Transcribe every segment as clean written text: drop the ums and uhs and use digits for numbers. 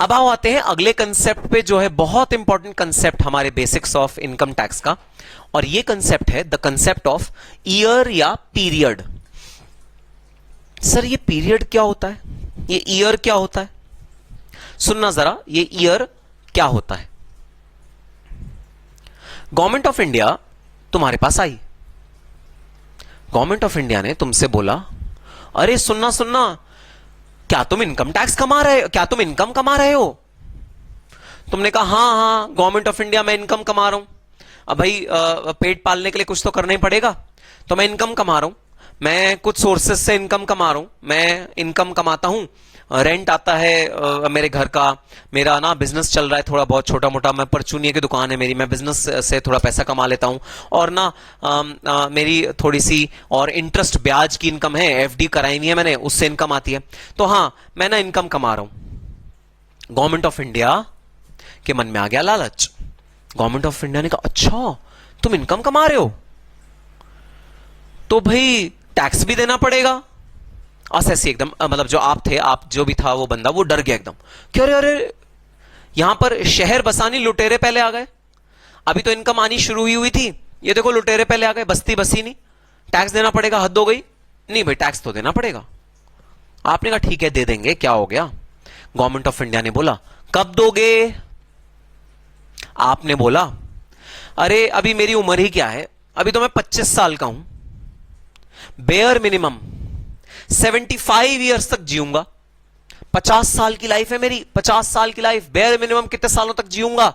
अब आओ आते हैं अगले कंसेप्ट पे, जो है बहुत इंपॉर्टेंट कंसेप्ट हमारे बेसिक्स ऑफ इनकम टैक्स का, और ये कंसेप्ट है द कंसेप्ट ऑफ ईयर या पीरियड। सर ये पीरियड क्या होता है, ये ईयर क्या होता है? सुनना जरा, ये ईयर क्या होता है। गवर्नमेंट ऑफ इंडिया तुम्हारे पास आई, गवर्नमेंट ऑफ इंडिया ने तुमसे बोला, अरे सुनना सुनना, क्या तुम इनकम टैक्स कमा रहे हो, क्या तुम इनकम कमा रहे हो? तुमने कहा हाँ हाँ गवर्नमेंट ऑफ इंडिया मैं इनकम कमा रहा हूं। अब भाई पेट पालने के लिए कुछ तो करना ही पड़ेगा, तो मैं इनकम कमा रहा हूं, मैं कुछ सोर्सेस से इनकम कमा रहा हूं, मैं इनकम कमाता हूं, रेंट आता है मेरे घर का, मेरा ना बिजनेस चल रहा है थोड़ा बहुत छोटा मोटा, मैं परचूनिया की दुकान है मेरी, मैं बिजनेस से थोड़ा पैसा कमा लेता हूं, और ना मेरी थोड़ी सी और इंटरेस्ट ब्याज की इनकम है, एफडी कराई हुई है मैंने, उससे इनकम आती है, तो हाँ मैं ना इनकम कमा रहा हूं। गवर्नमेंट ऑफ इंडिया के मन में आ गया लालच, गवर्नमेंट ऑफ इंडिया ने कहा अच्छा तुम इनकम कमा रहे हो तो भाई टैक्स भी देना पड़ेगा। असेसी एकदम, मतलब जो आप थे, आप जो भी था वो बंदा, वो डर गया एकदम कि अरे अरे यहां पर शहर बसानी लुटेरे पहले आ गए, अभी तो इनकम आनी शुरू हुई थी, ये देखो लुटेरे पहले आ गए, बस्ती बसी नहीं, टैक्स देना पड़ेगा, हद हो गई। नहीं भाई टैक्स तो देना पड़ेगा। आपने कहा ठीक है दे देंगे, क्या हो गया। गवर्नमेंट ऑफ इंडिया ने बोला कब दोगे? आपने बोला अरे अभी मेरी उम्र ही क्या है, अभी तो मैं 25 साल का हूं, बेयर मिनिमम 75 ईयर्स तक जीऊंगा, 50 साल की लाइफ है मेरी, 50 साल की लाइफ, बेयर मिनिमम कितने सालों तक जीऊंगा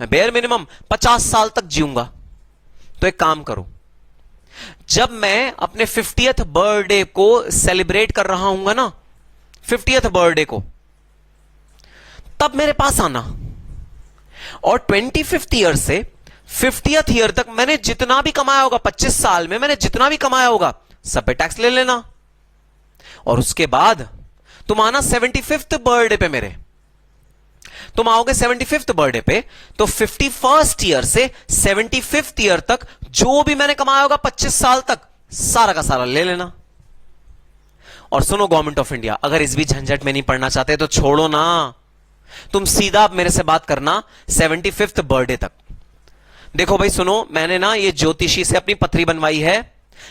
मैं? बेयर मिनिमम 50 साल तक जीऊंगा। तो एक काम करो, जब मैं अपने 50th बर्थडे को सेलिब्रेट कर रहा हूंगा ना, 50th बर्थडे को, तब मेरे पास आना, और 25th ईयर से 50th ईयर तक मैंने जितना भी कमाया होगा, 25 साल में मैंने जितना भी कमाया होगा सब पे टैक्स ले लेना, और उसके बाद तुम आना 75th बर्थडे पे मेरे, तुम आओगे 75th बर्थडे पे, तो 51st ईयर से 75th ईयर तक जो भी मैंने कमाया होगा 25 साल तक, सारा का सारा ले लेना। और सुनो गवर्नमेंट ऑफ इंडिया, अगर इस भी झंझट में नहीं पड़ना चाहते तो छोड़ो ना, तुम सीधा मेरे से बात करना 75th बर्थडे तक। देखो भाई सुनो, मैंने ना ये ज्योतिषी से अपनी पथरी बनवाई है,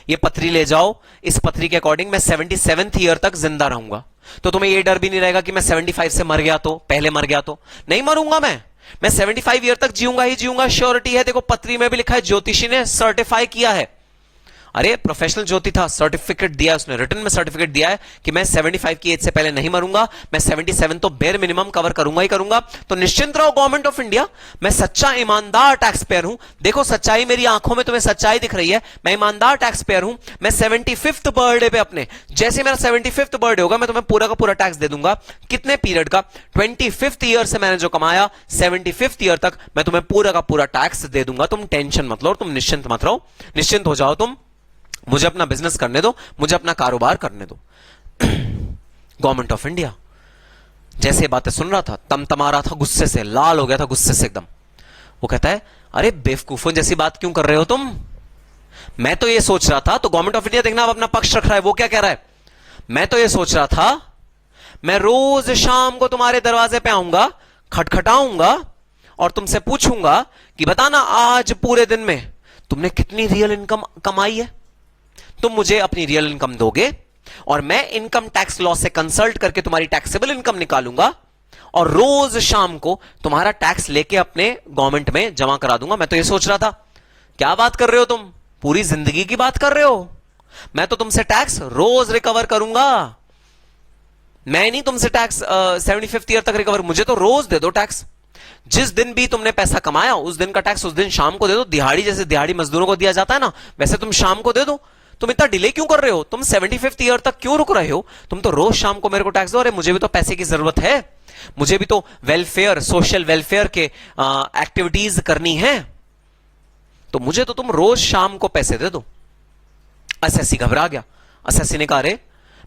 ये पथरी ले जाओ, इस पथरी के अकॉर्डिंग मैं 77th ईयर तक जिंदा रहूंगा, तो तुम्हें ये डर भी नहीं रहेगा कि मैं 75 से मर गया तो, पहले मर गया तो नहीं मरूंगा, मैं 75 ईयर तक जीऊंगा ही जीऊंगा, श्योरिटी है। देखो पथरी में भी लिखा है, ज्योतिषी ने सर्टिफाई किया है, अरे प्रोफेशनल ज्योति था, सर्टिफिकेट दिया उसने, रिटर्न में सर्टिफिकेट दिया है कि मैं 75 की एज से पहले नहीं मरूंगा, मैं 77 तो बेर मिनिमम कवर करूंगा ही करूंगा। तो निश्चिंत रहो गवर्नमेंट ऑफ इंडिया, मैं सच्चा ईमानदार टैक्स पेयर हूं। देखो सच्चाई मेरी आंखों में, तुम्हें सच्चाई दिख रही है, मैं ईमानदार टैक्स पेयर हूं। मैं 75th बर्थडे पे अपने, जैसे मेरा 75th बर्थडे होगा, मैं तुम्हें पूरा का पूरा टैक्स दे दूंगा। कितने पीरियड का? 25th ईयर से मैंने जो कमाया 75th ईयर तक मैं तुम्हें पूरा का पूरा टैक्स दे दूंगा। तुम टेंशन मत लो, तुम निश्चिंत मत रहो, निश्चिंत हो जाओ तुम, मुझे अपना बिजनेस करने दो, मुझे अपना कारोबार करने दो। गवर्नमेंट ऑफ इंडिया जैसे बातें सुन रहा था, तमतमा रहा था गुस्से से, लाल हो गया था गुस्से से एकदम। वो कहता है अरे बेवकूफों जैसी बात क्यों कर रहे हो तुम, मैं तो ये सोच रहा था। तो गवर्नमेंट ऑफ इंडिया देखना अब अपना पक्ष रख रहा है, वो क्या कह रहा है, मैं तो ये सोच रहा था मैं रोज शाम को तुम्हारे दरवाजे पे आऊंगा, खटखटाऊंगा और तुमसे पूछूंगा कि बताना आज पूरे दिन में तुमने कितनी रियल इनकम कमाई है। तुम मुझे अपनी रियल इनकम दोगे और मैं इनकम टैक्स लॉ से कंसल्ट करके तुम्हारी टैक्सेबल इनकम निकालूंगा और रोज शाम को तुम्हारा टैक्स लेके अपने गवर्नमेंट में जमा करा दूंगा। मैं तो ये सोच रहा था। क्या बात कर रहे हो तुम, पूरी जिंदगी की बात कर रहे हो। मैं तो तुमसे टैक्स रोज रिकवर करूंगा, मैं नहीं तुमसे टैक्स 75th ईयर तक रिकवर, मुझे तो रोज दे दो टैक्स। जिस दिन भी तुमने पैसा कमाया उस दिन का टैक्स उस दिन शाम को दे दो। दिहाड़ी जैसे दिहाड़ी मजदूरों को दिया जाता है ना, वैसे तुम शाम को दे दो। तुम इतना डिले क्यों कर रहे हो, तुम 75th ईयर तक क्यों रुक रहे हो, तुम तो रोज शाम को मेरे को टैक्स दो। अरे मुझे भी तो पैसे की जरूरत है, मुझे भी तो वेलफेयर, सोशल वेलफेयर के एक्टिविटीज करनी है, तो मुझे तो तुम रोज शाम को पैसे दे दो। एसएससी घबरा गया। एसएससी ने कहा अरे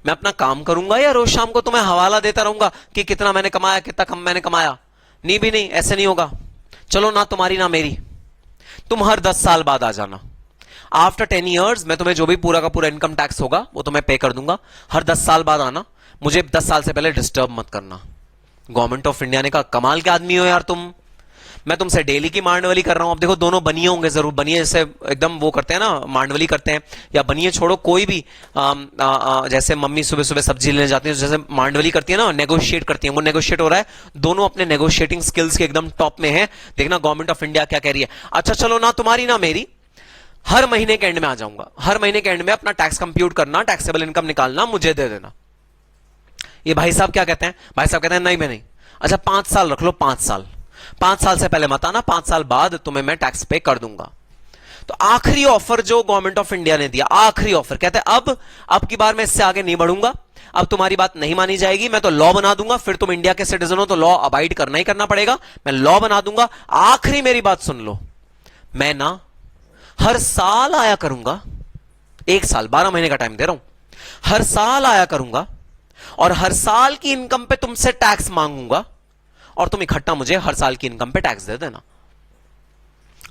मैं अपना काम करूंगा या रोज शाम को तुम्हें हवाला देता रहूंगा कि कितना मैंने कमाया, कितना कम मैंने कमाया। नहीं भी नहीं, ऐसे नहीं होगा। चलो ना तुम्हारी ना मेरी, तुम हर 10 साल बाद आ जाना। आफ्टर 10 ईयर्स मैं तुम्हें जो भी पूरा का पूरा इनकम टैक्स होगा वो तुम्हें पे कर दूंगा। हर 10 साल बाद आना, मुझे 10 साल से पहले डिस्टर्ब मत करना। गवर्नमेंट ऑफ इंडिया ने कहा कमाल के आदमी हो यार तुम, मैं तुमसे डेली की मांडवली कर रहा हूं। अब देखो दोनों बनिए होंगे जरूर, बनिए जैसे एकदम वो करते हैं ना, मांडवली करते हैं, या बनिए छोड़ो कोई भी जैसे मम्मी सुबह सुबह सब्जी लेने जाती है जैसे मांडवली करती है ना, नेगोशिएट करती है, वो नेगोशिएट हो रहा है, दोनों अपने नेगोशिएटिंग स्किल्स के एकदम टॉप में है। देखना गवर्नमेंट ऑफ इंडिया क्या कह रही है, अच्छा चलो ना तुम्हारी ना मेरी, हर महीने के एंड में आ जाऊंगा, हर महीने के एंड में अपना टैक्स कंप्यूट करना, टैक्सेबल इनकम निकालना, मुझे दे देना। ये भाई साहब क्या कहते हैं, भाई साहब कहते हैं नहीं मैं नहीं, अच्छा 5 साल रख लो, 5 साल से पहले मत आना, 5 साल बाद तुम्हें मैं टैक्स पे कर दूंगा। तो आखिरी ऑफर जो गवर्नमेंट ऑफ इंडिया ने दिया, आखिरी ऑफर, कहते हैं अब की बार मैं इससे आगे नहीं बढ़ूंगा, अब तुम्हारी बात नहीं मानी जाएगी, मैं तो लॉ बना दूंगा, फिर तुम इंडिया के सिटीजन हो तो लॉ अबाइड करना ही करना पड़ेगा, मैं लॉ बना दूंगा। आखिरी मेरी बात सुन लो, मैं ना हर साल आया करूंगा, 1 साल 12 महीने का टाइम दे रहा हूं, हर साल आया करूंगा और हर साल की इनकम पे तुमसे टैक्स मांगूंगा और तुम इकट्ठा मुझे हर साल की इनकम पे टैक्स दे देना।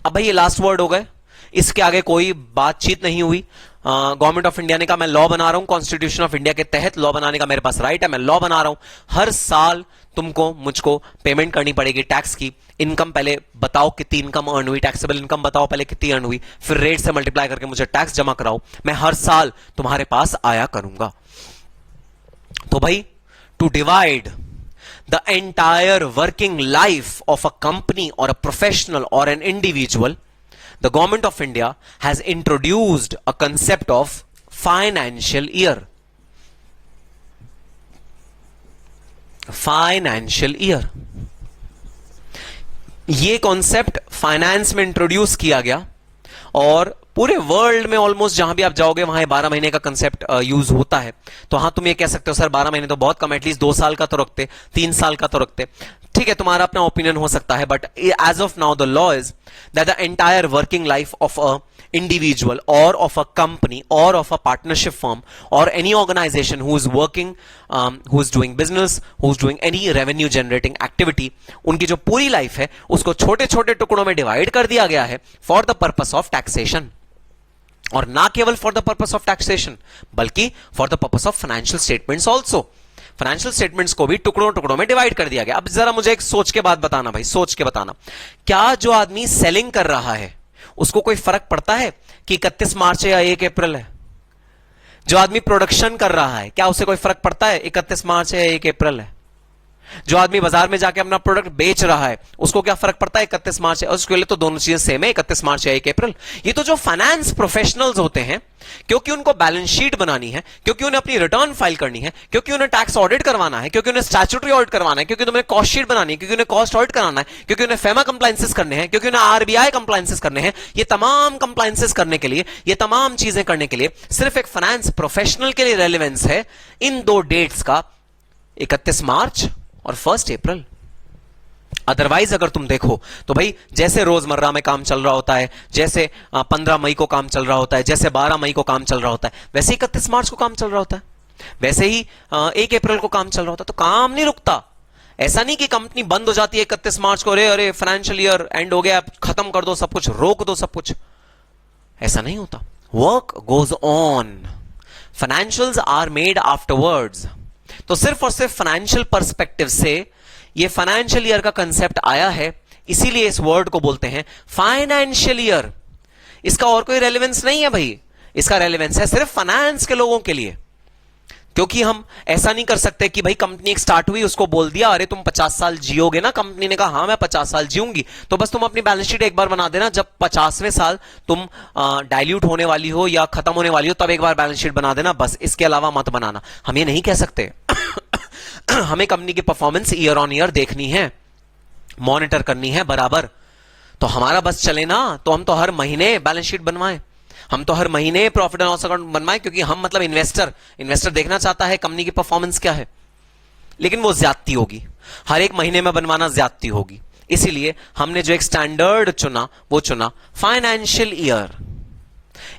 अब भाई ये लास्ट वर्ड हो गए, इसके आगे कोई बातचीत नहीं हुई। गवर्नमेंट ऑफ इंडिया ने कहा मैं लॉ बना रहा हूं, कॉन्स्टिट्यूशन ऑफ इंडिया के तहत लॉ बनाने का मेरे पास राइट है, मैं लॉ बना रहा हूं, हर साल तुमको मुझको पेमेंट करनी पड़ेगी टैक्स की। इनकम पहले बताओ कितनी इनकम अर्न हुई, टैक्सेबल इनकम बताओ पहले कितनी अर्न हुई, फिर रेट से मल्टीप्लाई करके मुझे टैक्स जमा कराओ, मैं हर साल तुम्हारे पास आया करूंगा। तो भाई to divide the entire working life of a company or a professional or an individual, the government of India has introduced a concept of financial year. Financial year. ये कॉन्सेप्ट फाइनेंस में इंट्रोड्यूस किया गया और पूरे world में almost जहां भी आप जाओगे वहां 12 महीने का कंसेप्ट यूज होता है। तो हाँ तुम ये कह सकते हो सर 12 महीने तो बहुत कम, एटलीस्ट 2 साल का तो रखते, 3 साल का तो रखते, ठीक है तुम्हारा अपना ओपिनियन हो सकता है, but as of now the law is that the entire working life of a individual or of a company or of a partnership firm or any organization who is working, who is doing business, who is doing any revenue generating activity, उनकी जो पूरी life है उसको छोटे छोटे टुकड़ों में divide कर दिया गया है for the purpose of taxation, और ना केवल for the purpose of taxation बल्कि for the purpose of financial statements also. Financial statements को भी टुकड़ों टुकड़ों में डिवाइड कर दिया गया। अब जरा मुझे एक सोच के बात बताना भाई, सोच के बताना, क्या जो आदमी सेलिंग कर रहा है उसको कोई फर्क पड़ता है कि 31 मार्च है या 1 अप्रैल है? जो आदमी प्रोडक्शन कर रहा है क्या उसे कोई फर्क पड़ता है 31 मार्च है या 1 अप्रैल है? जो आदमी बाजार में जाके अपना प्रोडक्ट बेच रहा है उसको क्या फर्क पड़ता है 31 मार्च है? उसके लिए तो दोनों चीजें सेम है, 31 मार्च या 1 अप्रैल। ये तो जो फाइनेंस प्रोफेशनल्स होते हैं, क्योंकि उनको बैलेंस शीट बनानी है, क्योंकि उन्हें अपनी रिटर्न फाइल करनी है, क्योंकि उन्हें टैक्स ऑडिट करवाना है, क्योंकि उन्हें स्टैट्यूटरी ऑडिट करवाना है, क्योंकि उन्हें कॉस्ट शीट बनानी है, क्योंकि उन्हें कॉस्ट ऑडिट कराना है, क्योंकि उन्हें फेमा कंप्लायंसेस करने हैं, क्योंकि उन्हें आरबीआई कंप्लायंसेस करने हैं, ये तमाम कंप्लायंसेस करने के लिए, ये तमाम चीजें करने के लिए सिर्फ एक फाइनेंस प्रोफेशनल के लिए रेलेवेंस है इन दो डेट्स का, 31 मार्च और 1 अप्रैल। अदरवाइज अगर तुम देखो तो भाई जैसे रोजमर्रा में काम चल रहा होता है, जैसे 15 मई को काम चल रहा होता है, जैसे 12 मई को काम चल रहा होता है, वैसे ही 31 मार्च को काम चल रहा होता है, वैसे ही 1 अप्रैल को काम चल रहा होता है। तो काम नहीं रुकता। ऐसा नहीं कि कंपनी बंद हो जाती है 31 मार्च को, अरे अरे फाइनेंशियल ईयर एंड हो गया, खत्म कर दो सब कुछ, रोक दो सब कुछ, ऐसा नहीं होता। Work goes on, financials are made afterwards. तो सिर्फ और सिर्फ फाइनेंशियल पर्सपेक्टिव से ये फाइनेंशियल ईयर का कंसेप्ट आया है, इसीलिए इस वर्ड को बोलते हैं फाइनेंशियल ईयर। इसका और कोई रेलेवेंस नहीं है भाई, इसका रेलेवेंस है सिर्फ फाइनेंस के लोगों के लिए। क्योंकि हम ऐसा नहीं कर सकते कि भाई कंपनी एक स्टार्ट हुई उसको बोल दिया अरे तुम 50 साल जियोगे ना, कंपनी ने कहा हाँ मैं 50 साल जीऊंगी, तो बस तुम अपनी बैलेंस शीट एक बार बना देना, जब 50वें साल तुम डाइल्यूट होने वाली हो या खत्म होने वाली हो तब एक बार बैलेंस शीट बना देना, बस इसके अलावा मत बनाना। हम ये नहीं कह सकते। हमें कंपनी की परफॉर्मेंस ईयर ऑन ईयर देखनी है, मॉनिटर करनी है बराबर। तो हमारा बस चले ना तो हम तो हर महीने बैलेंस शीट बनवाएं, हम तो हर महीने प्रॉफिट एंड लॉस अकाउंट बनवाएं, क्योंकि हम मतलब इन्वेस्टर देखना चाहता है कंपनी की परफॉर्मेंस क्या है। लेकिन वो ज्यादती होगी, हर एक महीने में बनवाना ज्यादती होगी। इसीलिए हमने जो एक स्टैंडर्ड चुना वो चुना फाइनेंशियल ईयर।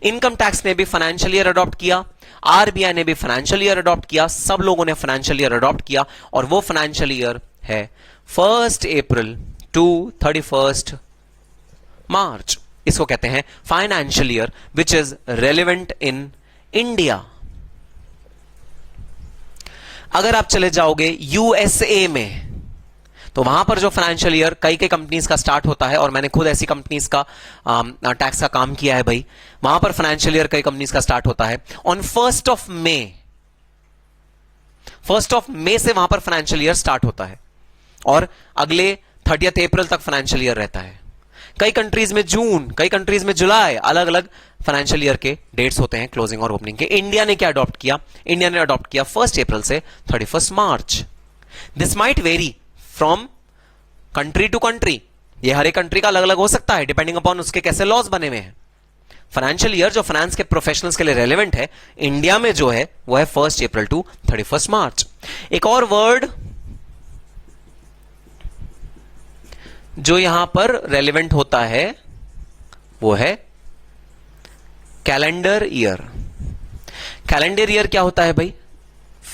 इनकम टैक्स ने भी फाइनेंशियल ईयर अडॉप्ट किया, आरबीआई ने भी फाइनेंशियल ईयर अडॉप्ट किया, सब लोगों ने फाइनेंशियल ईयर अडॉप्ट किया, और वो फाइनेंशियल ईयर है 1 अप्रैल टू 31 मार्च। इसको कहते हैं financial year which is relevant in India. अगर आप चले जाओगे यूएसए में, तो वहां पर जो फाइनेंशियल ईयर कई कई कंपनीज का स्टार्ट होता है, और मैंने खुद ऐसी कंपनीज का टैक्स का काम किया है भाई, वहां पर फाइनेंशियल ईयर कई कंपनीज का स्टार्ट होता है on 1st of May। 1st of May से वहां पर फाइनेंशियल ईयर स्टार्ट होता है और अगले 30th April तक फाइनेंशियल ईयर रहता है। कई कंट्रीज में जून, कई कंट्रीज में जुलाई, अलग अलग फाइनेंशियल ईयर के डेट्स होते हैं क्लोजिंग और ओपनिंग के। इंडिया ने क्या अडॉप्ट किया? इंडिया ने अडॉप्ट किया 1st April से 31st March। This might vary from country to country, ये हर एक कंट्री का अलग अलग हो सकता है डिपेंडिंग अपॉन उसके कैसे लॉज बने हुए हैं। फाइनेंशियल ईयर जो फाइनेंस के प्रोफेशनल्स के लिए रेलेवेंट है इंडिया में जो है वो है 1st April to 31st March। एक और वर्ड जो यहां पर रेलेवेंट होता है वो है कैलेंडर ईयर। कैलेंडर ईयर क्या होता है भाई?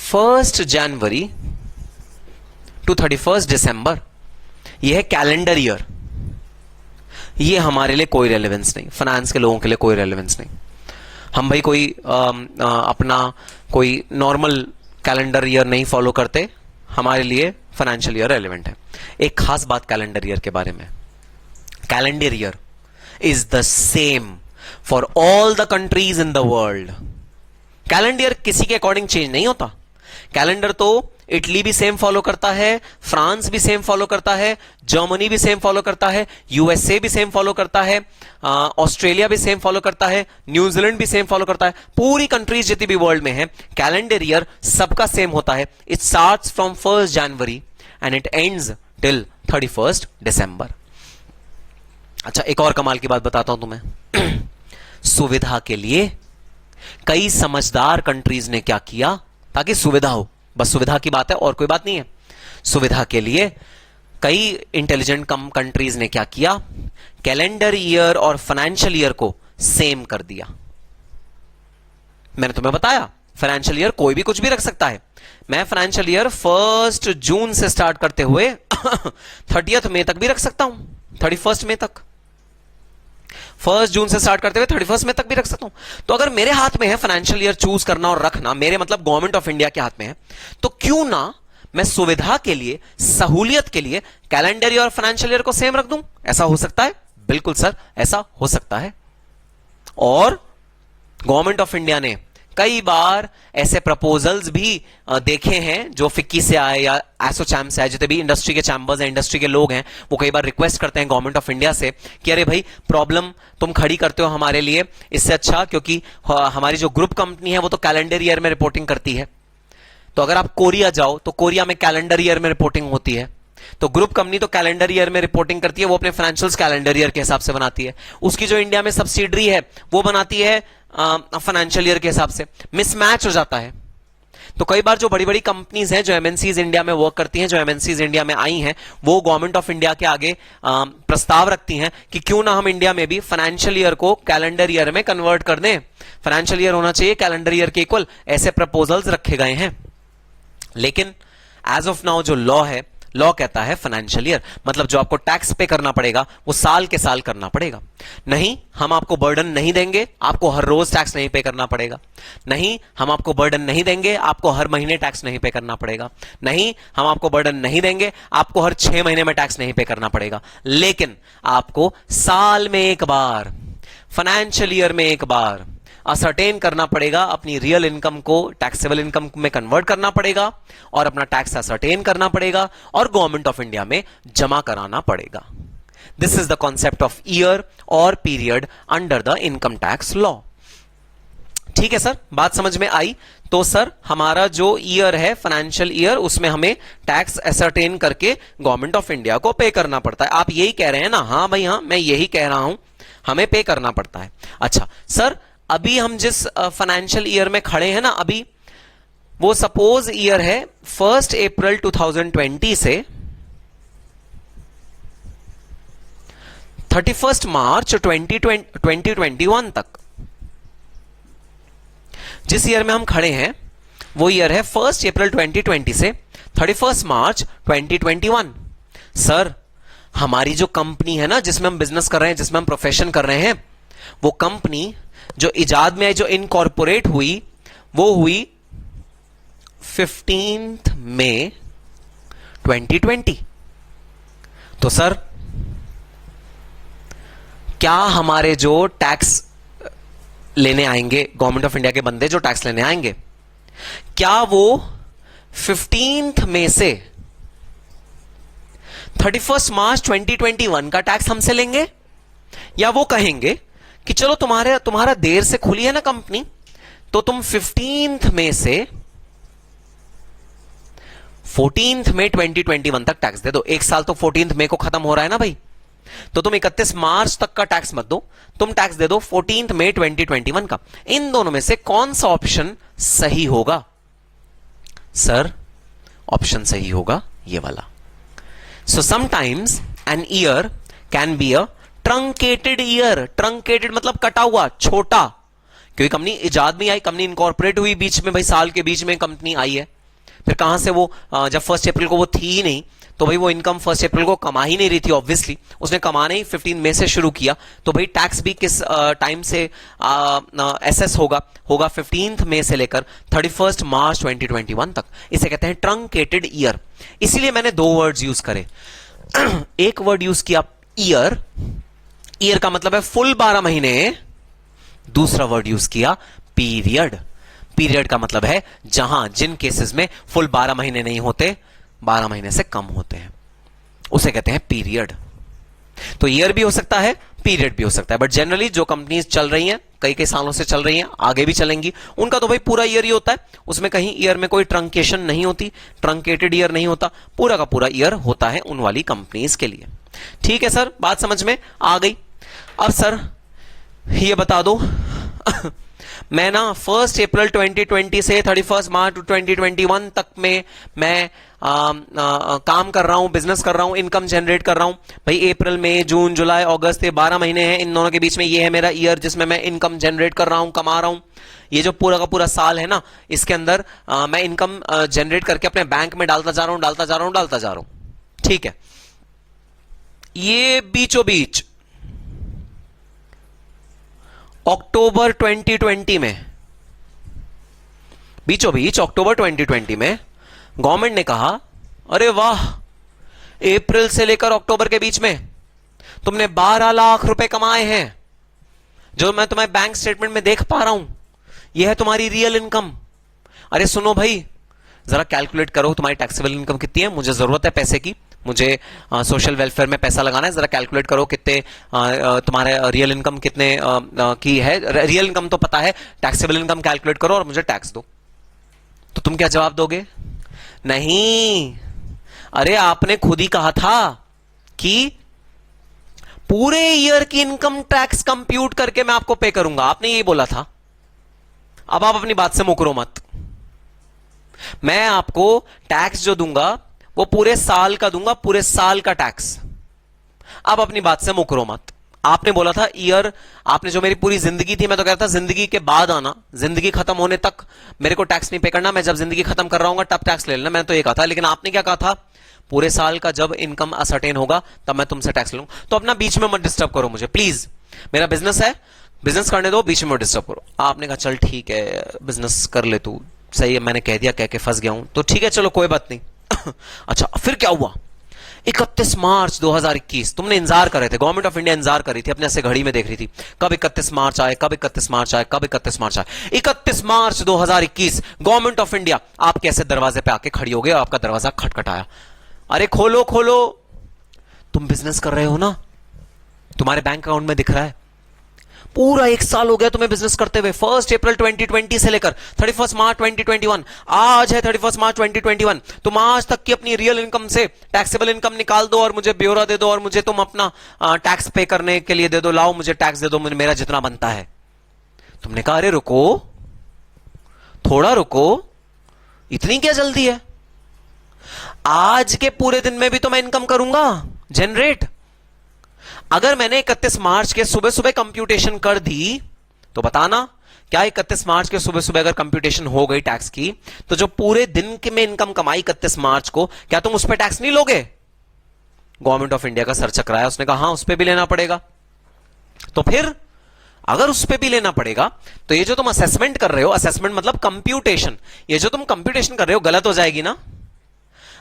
1st January to 31st December, ये है कैलेंडर ईयर। ये हमारे लिए कोई रेलेवेंस नहीं, फाइनेंस के लोगों के लिए कोई रेलेवेंस नहीं। हम भाई कोई अपना कोई नॉर्मल कैलेंडर ईयर नहीं फॉलो करते, हमारे लिए फाइनेंशियल ईयर रेलेवेंट है। एक खास बात कैलेंडर ईयर के बारे में, calendar year is the same for all the countries in the world. Calendar year किसी के अकॉर्डिंग चेंज नहीं होता। कैलेंडर तो इटली भी सेम फॉलो करता है, फ्रांस भी सेम फॉलो करता है, जर्मनी भी सेम फॉलो करता है, यूएसए भी सेम फॉलो करता है, ऑस्ट्रेलिया भी सेम फॉलो करता है, न्यूजीलैंड भी सेम फॉलो करता है। पूरी कंट्रीज जितनी भी वर्ल्ड में है कैलेंडर ईयर सबका सेम होता है। It starts from 1st January and it ends till 31st December। अच्छा, एक और कमाल की बात बताता हूं तुम्हें। सुविधा के लिए कई समझदार कंट्रीज ने क्या किया ताकि सुविधा हो, बस सुविधा की बात है और कोई बात नहीं है। सुविधा के लिए कई इंटेलिजेंट कंट्रीज ने क्या किया? कैलेंडर ईयर और फाइनेंशियल ईयर को सेम कर दिया। मैंने तुम्हें बताया फाइनेंशियल ईयर कोई भी कुछ भी रख सकता है। मैं फाइनेंशियल ईयर 1st June से स्टार्ट करते हुए 30th May तक भी रख सकता हूं, 31st May तक। 1st June से स्टार्ट करते हुए 31st May तक भी रख सकता हूं। तो अगर मेरे हाथ में है फाइनेंशियल ईयर चूज करना और रखना, मेरे मतलब गवर्नमेंट ऑफ इंडिया के हाथ में है, तो क्यों ना मैं सुविधा के लिए, सहूलियत के लिए कैलेंडर ईयर और फाइनेंशियल ईयर को सेम रख दूं? ऐसा हो सकता है? बिल्कुल सर, ऐसा हो सकता है। और गवर्नमेंट ऑफ इंडिया ने कई बार ऐसे प्रपोजल्स भी देखे हैं जो फिक्की से आए या एसोचैम से आए, जितने भी इंडस्ट्री के चैम्बर्स हैं, इंडस्ट्री के लोग हैं, वो कई बार रिक्वेस्ट करते हैं गवर्नमेंट ऑफ इंडिया से कि अरे भाई प्रॉब्लम तुम खड़ी करते हो हमारे लिए, इससे अच्छा क्योंकि हमारी जो ग्रुप कंपनी है वो तो कैलेंडर ईयर में रिपोर्टिंग करती है। तो अगर आप कोरिया जाओ तो कोरिया में कैलेंडर ईयर में रिपोर्टिंग होती है। तो ग्रुप कंपनी तो कैलेंडर ईयर में रिपोर्टिंग करती है, वो अपने फाइनेंशियल्स कैलेंडर ईयर के हिसाब से बनाती है। उसकी जो इंडिया में सब्सिडरी है वो बनाती है फाइनेंशियल ईयर के हिसाब से। मिसमैच हो जाता है। तो कई बार जो बड़ी बड़ी कंपनीज हैं, जो एमएनसीज इंडिया में वर्क करती हैं, जो एमएनसीज इंडिया में आई हैं, वो गवर्नमेंट ऑफ इंडिया के आगे प्रस्ताव रखती हैं कि क्यों ना हम इंडिया में भी फाइनेंशियल ईयर को कैलेंडर ईयर में कन्वर्ट कर दें, फाइनेंशियल ईयर होना चाहिए कैलेंडर ईयर के इक्वल। ऐसे प्रपोजल्स रखे गए हैं। लेकिन एज ऑफ नाउ जो लॉ है, लॉ कहता है फाइनेंशियल ईयर, मतलब जो आपको टैक्स पे करना पड़ेगा वो साल के साल करना पड़ेगा। नहीं, हम आपको बर्डन नहीं देंगे, आपको हर रोज टैक्स नहीं पे करना पड़ेगा। नहीं, हम आपको बर्डन नहीं देंगे, आपको हर महीने टैक्स नहीं पे करना पड़ेगा। नहीं, हम आपको बर्डन नहीं देंगे, आपको हर 6 महीने में टैक्स नहीं पे करना पड़ेगा। लेकिन आपको साल में एक बार, फाइनेंशियल ईयर में एक बार असर्टेन करना पड़ेगा, अपनी रियल इनकम को टैक्सेबल इनकम में कन्वर्ट करना पड़ेगा और अपना टैक्स असर्टेन करना पड़ेगा और गवर्नमेंट ऑफ इंडिया में जमा कराना पड़ेगा। This is the concept of year और period under the income tax law. ठीक है सर, बात समझ में आई? तो सर हमारा जो ईयर है फाइनेंशियल ईयर, उसमें हमें टैक्स असर्टेन करके गवर्नमेंट ऑफ इंडिया को पे करना पड़ता है। आप यही कह रहे हैं ना? हाँ भाई हाँ, मैं यही कह रहा हूं, हमें पे करना पड़ता है। अच्छा सर, अभी हम जिस फाइनेंशियल ईयर में खड़े हैं ना, अभी वो सपोज ईयर है 1st April 2020 से 31st March 2021 तक। जिस ईयर में हम खड़े हैं वो ईयर है 1st April 2020 से 31st March 2021। सर हमारी जो कंपनी है ना, जिसमें हम बिजनेस कर रहे हैं, जिसमें हम प्रोफेशन कर रहे हैं, वो कंपनी जो इजाद में जो इनकॉर्पोरेट हुई वो हुई 15th May 2020। तो सर क्या हमारे जो टैक्स लेने आएंगे, गवर्नमेंट ऑफ इंडिया के बंदे जो टैक्स लेने आएंगे, क्या वो 15th मई से 31 मार्च 2021 का टैक्स हमसे लेंगे, या वो कहेंगे कि चलो तुम्हारा देर से खुली है ना कंपनी, तो तुम 15th मई से 14th मई 2021 तक टैक्स दे दो। एक साल तो 14th मई को खत्म हो रहा है ना भाई, तो तुम 31 मार्च तक का टैक्स मत दो, तुम टैक्स दे दो 14th मई 2021 का। इन दोनों में से कौन सा ऑप्शन सही होगा? सर ऑप्शन सही होगा ये वाला। So sometimes an year can be a truncated year. Truncated मतलब कटा हुआ, छोटा, क्योंकि कंपनी इजाद में आई, कंपनी इनकॉर्पोरेट हुई बीच में भाई, साल के बीच में कंपनी आई है। फिर कहां से वो, जब 1 अप्रैल को वो थी ही नहीं, तो भाई वो इनकम 1 अप्रैल को कमा ही नहीं रही थी, ऑब्वियसली उसने कमाना ही 15 मई से शुरू किया, तो भाई टैक्स भी किस टाइम से एसेस होगा 15th मई से लेकर 31 मार्च 2021 तक। इसे कहते हैं ट्रंकेटेड ईयर। इसीलिए मैंने दो वर्ड्स यूज करे। एक वर्ड यूज किया ईयर, ईयर का मतलब है फुल 12 महीने। दूसरा वर्ड यूज किया पीरियड। पीरियड का मतलब है जिन केसेस में फुल 12 महीने नहीं होते, 12 महीने से कम होते हैं, उसे कहते हैं पीरियड। तो ईयर भी हो सकता है, पीरियड भी हो सकता है, बट जनरली जो कंपनीज चल रही हैं, कई सालों से चल रही हैं, आगे भी चलेंगी, उनका तो भाई पूरा ईयर ही होता है, उसमें कहीं ईयर में कोई ट्रंकेशन नहीं होती, ट्रंकेटेड ईयर नहीं होता, पूरा का पूरा ईयर होता है उन वाली कंपनीज के लिए। ठीक है सर, बात समझ में आ गई। अब सर ये बता दो मैं ना 1 अप्रैल 2020 से 31 मार्च 2021 तक में मैं काम कर रहा हूं, बिजनेस कर रहा हूं, इनकम जनरेट कर रहा हूं भाई। अप्रैल मई जून जुलाई अगस्त, ये 12 महीने हैं, इन दोनों के बीच में ये है मेरा ईयर जिसमें मैं इनकम जनरेट कर रहा हूं, कमा रहा हूं। ये जो पूरा का पूरा साल है ना, इसके अंदर मैं इनकम जनरेट करके अपने बैंक में डालता जा रहा हूं। ठीक है, ये बीचों बीच अक्टूबर 2020 में, बीचों बीच अक्टूबर 2020 में गवर्नमेंट ने कहा, अरे वाह, अप्रैल से लेकर अक्टूबर के बीच में तुमने 12 लाख रुपए कमाए हैं, जो मैं तुम्हारे बैंक स्टेटमेंट में देख पा रहा हूं, यह है तुम्हारी रियल इनकम। अरे सुनो भाई, जरा कैलकुलेट करो तुम्हारी टैक्सेबल इनकम कितनी है, मुझे जरूरत है पैसे की, मुझे सोशल वेलफेयर में पैसा लगाना है, जरा कैलकुलेट करो कितने तुम्हारे रियल इनकम कितने की है। रियल इनकम तो पता है, टैक्सेबल इनकम कैलकुलेट करो और मुझे टैक्स दो। तो तुम क्या जवाब दोगे? नहीं, अरे आपने खुद ही कहा था कि पूरे ईयर की इनकम टैक्स कंप्यूट करके मैं आपको पे करूंगा, आपने यही बोला था। अब आप अपनी बात से मुकरो मत। मैं आपको टैक्स जो दूंगा वो पूरे साल का दूंगा, पूरे साल का टैक्स। अब अपनी बात से मुकरो मत। आपने बोला था ईयर, आपने जो मेरी पूरी जिंदगी थी, मैं तो कहता था जिंदगी के बाद आना, जिंदगी खत्म होने तक मेरे को टैक्स नहीं पे करना, मैं जब जिंदगी खत्म कर रहा हूं तब टैक्स ले लेना, मैंने तो ये कहा था। लेकिन आपने क्या कहा था? पूरे साल का जब इनकम असर्टेन होगा तब मैं तुमसे टैक्स लूंगा। तो अपना बीच में मत डिस्टर्ब करो मुझे प्लीज, मेरा बिजनेस है, बिजनेस करने दो, बीच में डिस्टर्ब करो। आपने कहा चल ठीक है, बिजनेस कर ले तू, सही है, मैंने कह दिया, कह के फंस गया हूं, तो ठीक है चलो कोई बात नहीं। अच्छा फिर क्या हुआ? 31 मार्च 2021 तुमने इंतजार कर रहे थे, गवर्नमेंट ऑफ इंडिया इंतजार कर रही थी, अपने से घड़ी में देख रही थी कब 31 मार्च आए, कब 31 मार्च आए, कब 31 मार्च आए। 31 मार्च 2021 गवर्नमेंट ऑफ इंडिया आपके ऐसे दरवाजे पे आके खड़ी हो गई और आपका दरवाजा खटखटाया, अरे खोलो खोलो, तुम बिजनेस कर रहे हो ना, तुम्हारे बैंक अकाउंट में दिख रहा है, पूरा 1 साल हो गया तुम्हें बिजनेस करते हुए, 1 अप्रैल 2020 से लेकर 31 मार्च 2021, आज है 31 मार्च 2021, तुम आज तक की अपनी रियल इनकम से टैक्सेबल इनकम निकाल दो और मुझे ब्यौरा दे दो और मुझे तुम अपना टैक्स पे करने के लिए दे दो, लाओ मुझे टैक्स दे दो, मुझे मेरा जितना बनता है। तुमने कहा अरे रुको, थोड़ा रुको, इतनी क्या जल्दी है, आज के पूरे दिन में भी तो मैं इनकम करूंगा जनरेट। अगर मैंने 31 मार्च के सुबह सुबह कंप्यूटेशन कर दी तो बताना, क्या 31 मार्च के सुबह सुबह अगर कंप्यूटेशन हो गई टैक्स की, तो जो पूरे दिन के में इनकम कमाई 31 मार्च को, क्या तुम उस पर टैक्स नहीं लोगे? गवर्नमेंट ऑफ इंडिया का सर चकराया, उसने कहा हाँ उस पर भी लेना पड़ेगा। तो फिर अगर उस पर भी लेना पड़ेगा तो ये जो तुम असेसमेंट कर रहे हो, असेसमेंट मतलब कंप्यूटेशन, ये जो तुम कंप्यूटेशन कर रहे हो गलत हो जाएगी ना।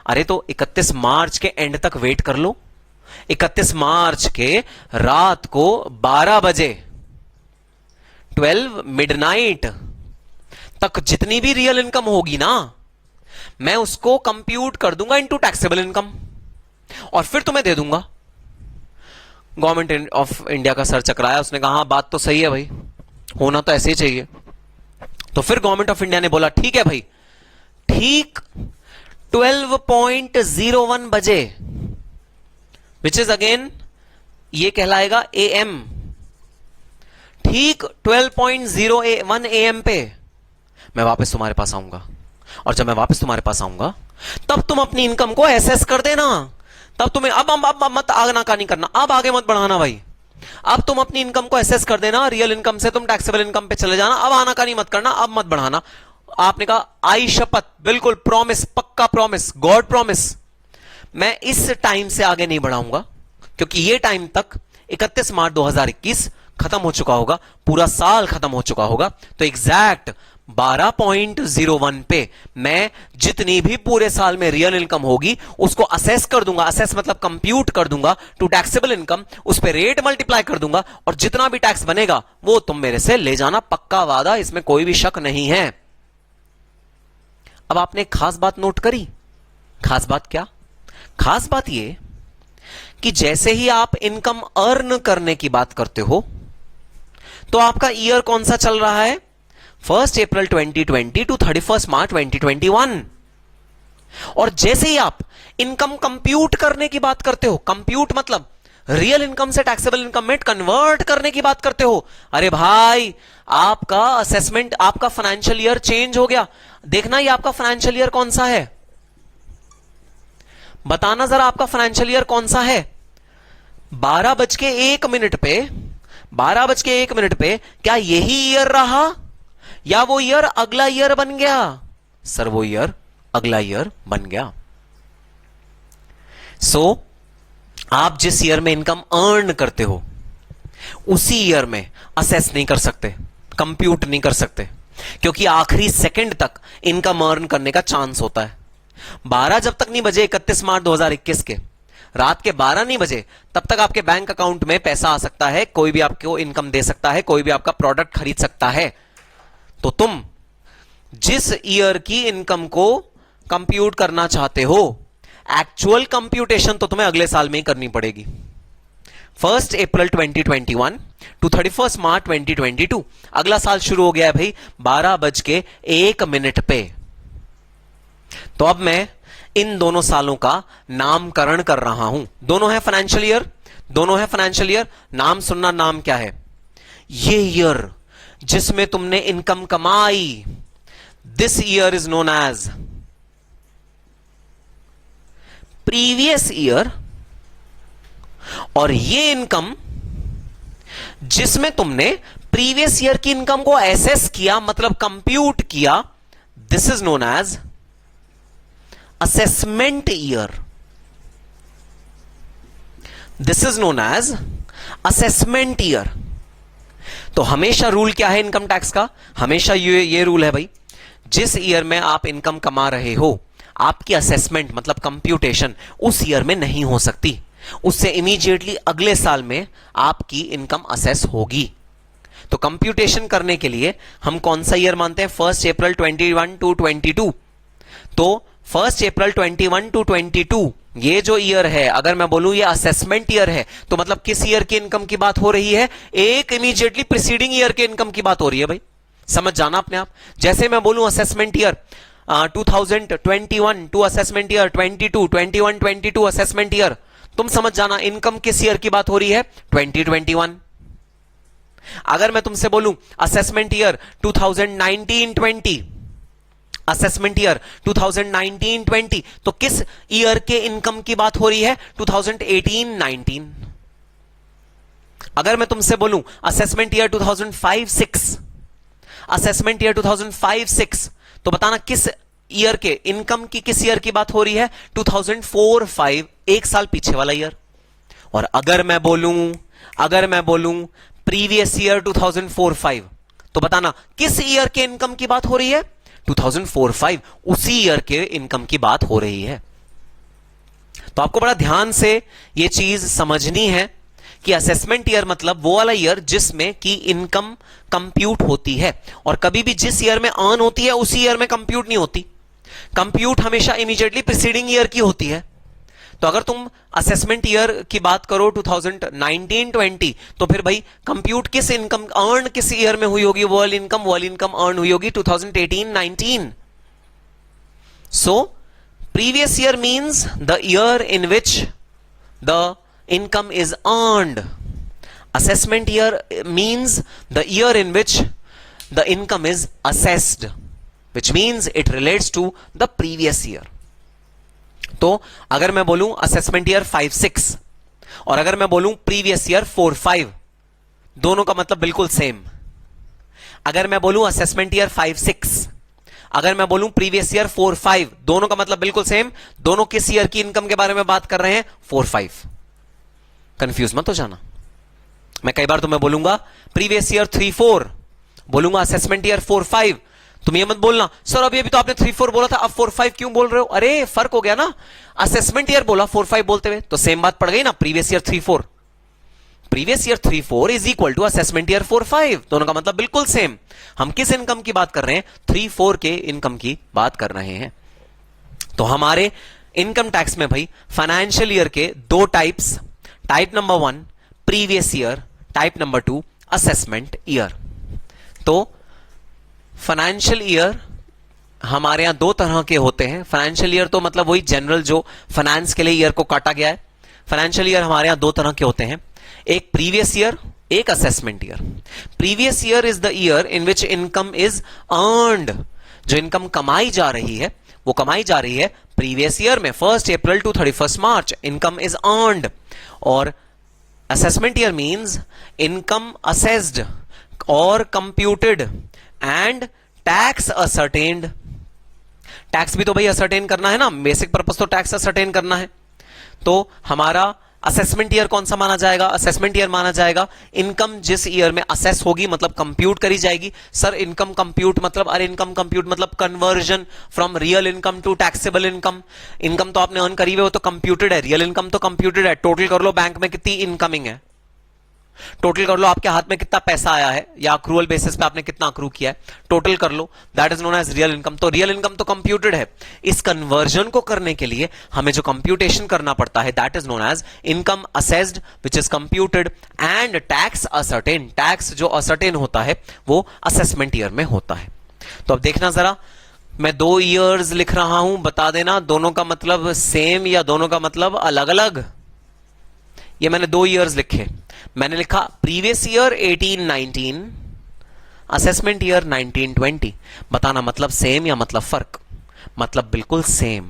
अरे तो 31 मार्च के एंड तक वेट कर लो, 31 मार्च के रात को 12 बजे 12 मिडनाइट तक जितनी भी रियल इनकम होगी ना, मैं उसको कंप्यूट कर दूंगा इनटू टैक्सेबल इनकम और फिर तुम्हें दे दूंगा। गवर्नमेंट ऑफ इंडिया का सर चकराया, उसने कहा हाँ बात तो सही है भाई, होना तो ऐसे ही चाहिए। तो फिर गवर्नमेंट ऑफ इंडिया ने बोला ठीक है भाई, ठीक 12.01 बजे, विच इज अगेन ये कहलाएगा AM, ठीक 12.01 AM पे मैं वापस तुम्हारे पास आऊंगा। और जब मैं वापस तुम्हारे पास आऊंगा तब तुम अपनी इनकम को एसेस कर देना। तब तुम्हें अब मत आगना का नहीं करना, अब आगे मत बढ़ाना भाई। अब तुम अपनी इनकम को एसेस कर देना, रियल इनकम से तुम टैक्सेबल इनकम पे चले जाना, अब आना का नहीं मत करना, अब मत बढ़ाना। आपने कहा आई शपथ, बिल्कुल प्रॉमिस, पक्का प्रॉमिस, गॉड प्रॉमिस, मैं इस टाइम से आगे नहीं बढ़ाऊंगा, क्योंकि ये टाइम तक 31 मार्च 2021 खत्म हो चुका होगा, पूरा साल खत्म हो चुका होगा। तो एग्जैक्ट 12.01 पे मैं जितनी भी पूरे साल में रियल इनकम होगी उसको असेस कर दूंगा, असेस मतलब कंप्यूट कर दूंगा टू टैक्सेबल इनकम, उस पे रेट मल्टीप्लाई कर दूंगा और जितना भी टैक्स बनेगा वो तुम मेरे से ले जाना, पक्का वादा, इसमें कोई भी शक नहीं है। अब आपने एक खास बात नोट करी। खास बात क्या? खास बात ये कि जैसे ही आप इनकम अर्न करने की बात करते हो तो आपका ईयर कौन सा चल रहा है? 1 अप्रैल 2020 टू 31 मार्च 2021। और जैसे ही आप इनकम कंप्यूट करने की बात करते हो, कंप्यूट मतलब रियल इनकम से टैक्सेबल इनकम में कन्वर्ट करने की बात करते हो, अरे भाई आपका असेसमेंट, आपका फाइनेंशियल ईयर चेंज हो गया। देखना ये आपका फाइनेंशियल ईयर कौन सा है, बताना जरा आपका फाइनेंशियल ईयर कौन सा है। 12:01 पे, 12:01 पे क्या यही ईयर रहा या वो ईयर अगला ईयर बन गया? सर वो ईयर अगला ईयर बन गया। सो आप जिस ईयर में इनकम अर्न करते हो उसी ईयर में असेस नहीं कर सकते, कंप्यूट नहीं कर सकते, क्योंकि आखिरी सेकंड तक इनकम अर्न करने का चांस होता है। 12 जब तक नहीं बजे 31 मार्च 2021 के रात के 12 नहीं बजे तब तक आपके बैंक अकाउंट में पैसा आ सकता है, कोई भी आपको इनकम दे सकता है, कोई भी आपका प्रोडक्ट खरीद सकता है। तो तुम जिस ईयर की इनकम को कंप्यूट करना चाहते हो, एक्चुअल कंप्यूटेशन तो तुम्हें अगले साल में ही करनी पड़ेगी। 1 अप्रैल 2021 टू 31 मार्च 2022, अगला साल शुरू हो गया है भाई 12:01 पे। तो अब मैं इन दोनों सालों का नामकरण कर रहा हूं। दोनों है फाइनेंशियल ईयर, दोनों है फाइनेंशियल ईयर। नाम सुनना, नाम क्या है? ये ईयर जिसमें तुमने इनकम कमाई, this year is known as previous year. और ये इनकम जिसमें तुमने प्रीवियस ईयर की इनकम को एसेस किया, मतलब कंप्यूट किया, this is known as assessment year. This is known as assessment year. तो हमेशा रूल क्या है इनकम टैक्स का? हमेशा ये रूल है भाई, जिस ईयर में आप इनकम कमा रहे हो आपकी असेसमेंट मतलब कंप्यूटेशन उस ईयर में नहीं हो सकती, उससे इमीडिएटली अगले साल में आपकी इनकम असेस होगी। तो कंप्यूटेशन करने के लिए हम कौन सा ईयर मानते हैं? 1 अप्रैल 21 टू 22। तो 1 अप्रैल 21 टू 22 ये जो ईयर है, अगर मैं बोलूं ये असेसमेंट ईयर है, तो मतलब किस ईयर की इनकम की बात हो रही है? एक इमीडिएटली प्रीसीडिंग ईयर के इनकम की बात हो रही है भाई, समझ जाना अपने आप। जैसे मैं बोलूं assessment year 2021 to assessment year 22, 21, 22 assessment year, तुम समझ जाना इनकम किस ईयर की बात हो रही है? 2021। अगर मैं तुमसे बोलूं असेसमेंट ईयर 2019-20, असेसमेंट ईयर 2019-20, तो किस ईयर के इनकम की बात हो रही है? 2018-19। अगर मैं तुमसे बोलूं असेसमेंट ईयर 2005-6, असेसमेंट ईयर 2005-6, तो बताना किस ईयर के इनकम की, किस ईयर की बात हो रही है? 2004-5, एक साल पीछे वाला ईयर। और अगर मैं बोलूं प्रीवियस ईयर 2004-5, तो बताना किस ईयर के इनकम की बात हो रही है? 2004-5, उसी ईयर के इनकम की बात हो रही है। तो आपको बड़ा ध्यान से ये चीज समझनी है कि असेसमेंट ईयर मतलब वो वाला ईयर जिसमें कि इनकम कंप्यूट होती है, और कभी भी जिस ईयर में अर्न होती है उसी ईयर में कंप्यूट नहीं होती। कंप्यूट हमेशा इमीडिएटली प्रीसीडिंग ईयर की होती है। तो अगर तुम असेसमेंट ईयर की बात करो 2019-20, तो फिर भाई कंप्यूट किस इनकम अर्न किस ईयर में हुई होगी? वर्ल्ड इनकम अर्न हुई होगी 2018-19। So previous year means the year in which the income is earned. Assessment year means the year in which the income is assessed, which means it relates to the previous year. तो अगर मैं बोलूं assessment year 5-6 और अगर मैं बोलूं previous year 4-5, दोनों का मतलब बिल्कुल सेम। अगर मैं बोलूं असेसमेंट ईयर 5-6, अगर मैं बोलूं प्रीवियस ईयर 4-5, दोनों का मतलब बिल्कुल सेम। दोनों किस ईयर की इनकम के बारे में बात कर रहे हैं? 4-5। कंफ्यूज मत हो जाना। मैं कई बार तुम्हें बोलूंगा प्रीवियस ईयर 3-4, बोलूंगा असेसमेंट ईयर 4-5, तुम ये मत बोलना सर अभी अभी तो आपने 3-4 बोला था, अब 4-5 क्यों बोल रहे हो? अरे फर्क हो गया ना, असेसमेंट ईयर बोला 4-5 बोलते हुए, तो सेम बात पड़ गई ना। Previous year 3-4, previous year 3-4 is equal to assessment year 4-5, दोनों का मतलब बिल्कुल सेम। हम किस इनकम की बात कर रहे हैं? 3-4 के इनकम की बात कर रहे हैं। तो हमारे इनकम टैक्स में भाई फाइनेंशियल ईयर के दो types, type number 1 previous year, type number 2 assessment year. तो फाइनेंशियल ईयर हमारे यहां दो तरह के होते हैं। फाइनेंशियल ईयर तो मतलब वही जनरल जो फाइनेंस के लिए ईयर को काटा गया है। फाइनेंशियल ईयर हमारे यहां दो तरह के होते हैं, एक प्रीवियस ईयर, एक assessment year. Previous year is the year in which income is earned, जो इनकम कमाई जा रही है वो कमाई जा रही है प्रीवियस ईयर में, 1 April to 31 March income is earned. और assessment year means income assessed और computed and tax ascertained. Tax भी तो भाई असर्टेन करना है ना, बेसिक पर्पस तो टैक्स असर्टेन करना है। तो हमारा असेसमेंट ईयर कौन सा माना जाएगा? असेसमेंट ईयर माना जाएगा इनकम जिस ईयर में असेस होगी, मतलब कंप्यूट करी जाएगी। सर इनकम कंप्यूट मतलब, अरे इनकम कंप्यूट मतलब conversion from real income to taxable income. Income तो आपने अर्न करी हुई, वो तो कंप्यूटेड है, रियल इनकम तो कंप्यूटेड है। टोटल कर लो बैंक में कितनी इनकमिंग है, टोटल कर लो आपके हाथ में कितना पैसा आया है, या अक्रूवल बेसिस पे आपने कितना अक्रू किया है, टोटल कर लो, that is known as real income. तो रियल इनकम तो कंप्यूटेड है। इस कन्वर्जन को करने के लिए हमें जो कंप्यूटेशन करना पड़ता है that is known as income assessed which is computed and tax ascertain. Tax जो असर्टेन होता है वो असेसमेंट ईयर में होता है। तो अब देखना जरा, मैं 2 ईयर्स लिख रहा हूं, बता देना दोनों का मतलब सेम या दोनों का मतलब अलग अलग। ये मैंने 2 ईयर्स लिखे, मैंने लिखा प्रीवियस ईयर 18-19, असेसमेंट ईयर 19-20। बताना मतलब सेम या मतलब फर्क? मतलब बिल्कुल सेम।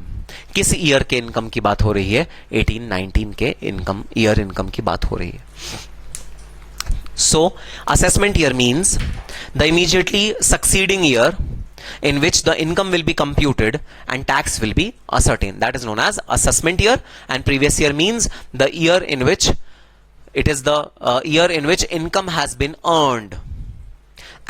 किस ईयर के इनकम की बात हो रही है? 18-19 के इनकम, ईयर इनकम की बात हो रही है। सो assessment year means the immediately succeeding year in which the income will be computed and tax will be ascertained, that is known as assessment year. And previous year means the year in which it is the year in which income has been earned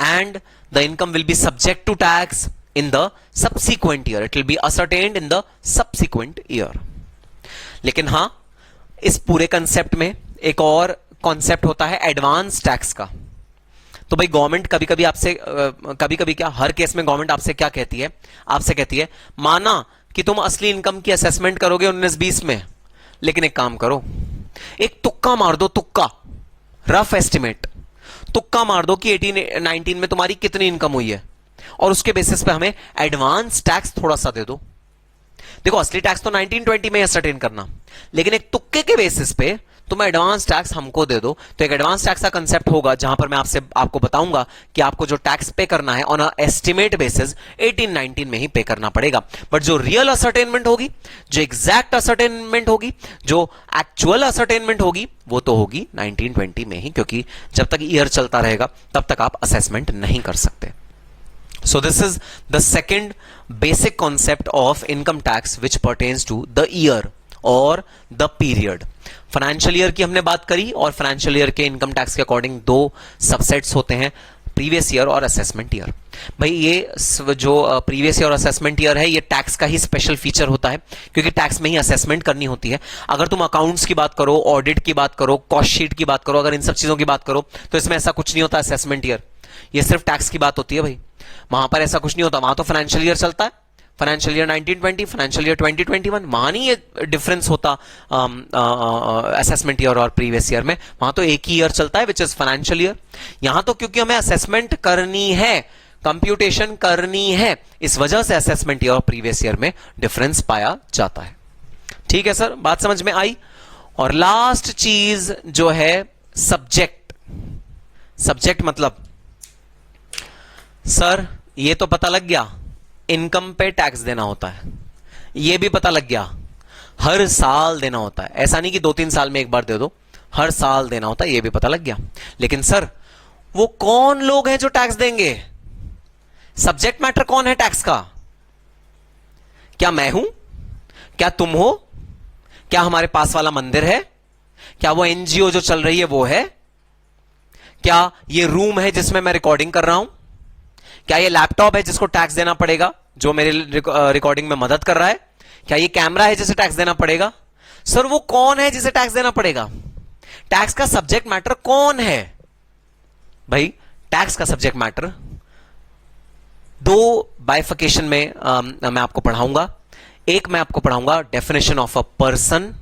and the income will be subject to tax in the subsequent year, it will be ascertained in the subsequent year. लेकिन हाँ, इस पूरे concept में एक और concept होता है advance tax का। तो भाई गवर्नमेंट कभी कभी आपसे, कभी कभी क्या, हर केस में गवर्नमेंट आपसे क्या कहती है? आपसे कहती है माना कि तुम असली इनकम की असेसमेंट करोगे 19-20 में, लेकिन एक काम करो, एक तुक्का मार दो, तुक्का, रफ एस्टिमेट, तुक्का मार दो कि 18-19 में तुम्हारी कितनी इनकम हुई है, और उसके बेसिस पे हमें एडवांस टैक्स थोड़ा सा दे दो। देखो असली टैक्स तो 19-20 में असर्टेन करना, लेकिन एक तुक्के के बेसिस पे तुम एडवांस टैक्स हमको दे दो। तो एक एडवांस टैक्स का कंसेप्ट होगा जहां पर मैं आपको बताऊंगा कि आपको जो टैक्स पे करना है ऑन अ एस्टिमेट बेसिस 18-19 में ही पे करना पड़ेगा। बट जो रियल असर्टेनमेंट होगी, जो एग्जैक्ट असर्टेनमेंट होगी, जो एक्चुअल असर्टेनमेंट होगी, वो तो होगी 19-20 में ही, क्योंकि जब तक ईयर चलता रहेगा तब तक आप असेसमेंट नहीं कर सकते। So this is the second basic concept of income tax which pertains to the year और द पीरियड। फाइनेंशियल ईयर की हमने बात करी, और फाइनेंशियल ईयर के इनकम टैक्स के अकॉर्डिंग 2 सबसेट्स होते हैं, प्रीवियस ईयर और असेसमेंट ईयर। भाई ये जो प्रीवियस ईयर और असेसमेंट ईयर है ये टैक्स का ही स्पेशल फीचर होता है, क्योंकि टैक्स में ही असेसमेंट करनी होती है। अगर तुम अकाउंट्स की बात करो, ऑडिट की बात करो, कॉस्ट शीट की बात करो, अगर इन सब चीजों की बात करो तो इसमें ऐसा कुछ नहीं होता असेसमेंट ईयर, ये सिर्फ टैक्स की बात होती है भाई। वहां पर ऐसा कुछ नहीं होता, वहां तो फाइनेंशियल ईयर चलता है, फाइनेंशियल ईयर 1920, फाइनेंशियल ईयर 2021, वहां नहीं ये डिफरेंस होता असेसमेंट ईयर और प्रीवियस ईयर में, वहां तो एक ही ईयर चलता है विच इज फाइनेंशियल ईयर। यहां तो क्योंकि हमें असेसमेंट करनी है, कंप्यूटेशन करनी है, इस वजह से असेसमेंट ईयर और प्रीवियस ईयर में डिफरेंस पाया जाता है। ठीक है सर, बात समझ में आई। और लास्ट चीज जो है सब्जेक्ट। सब्जेक्ट मतलब सर ये तो पता लग गया इनकम पे टैक्स देना होता है, ये भी पता लग गया हर साल देना होता है, ऐसा नहीं कि 2-3 साल में एक बार दे दो, हर साल देना होता है, ये भी पता लग गया। लेकिन सर वो कौन लोग हैं जो टैक्स देंगे? सब्जेक्ट मैटर कौन है टैक्स का? क्या मैं हूं? क्या तुम हो? क्या हमारे पास वाला मंदिर है? क्या वो एनजीओ जो चल रही है वो है? क्या ये रूम है जिसमें मैं रिकॉर्डिंग कर रहा हूं? क्या ये लैपटॉप है जिसको टैक्स देना पड़ेगा, जो मेरे रिकॉर्डिंग में मदद कर रहा है? क्या ये कैमरा है जिसे टैक्स देना पड़ेगा? सर वो कौन है जिसे टैक्स देना पड़ेगा? टैक्स का सब्जेक्ट मैटर कौन है? भाई टैक्स का सब्जेक्ट मैटर 2 बाइफिकेशन में मैं आपको पढ़ाऊंगा। एक मैं आपको पढ़ाऊंगा डेफिनेशन ऑफ अ पर्सन,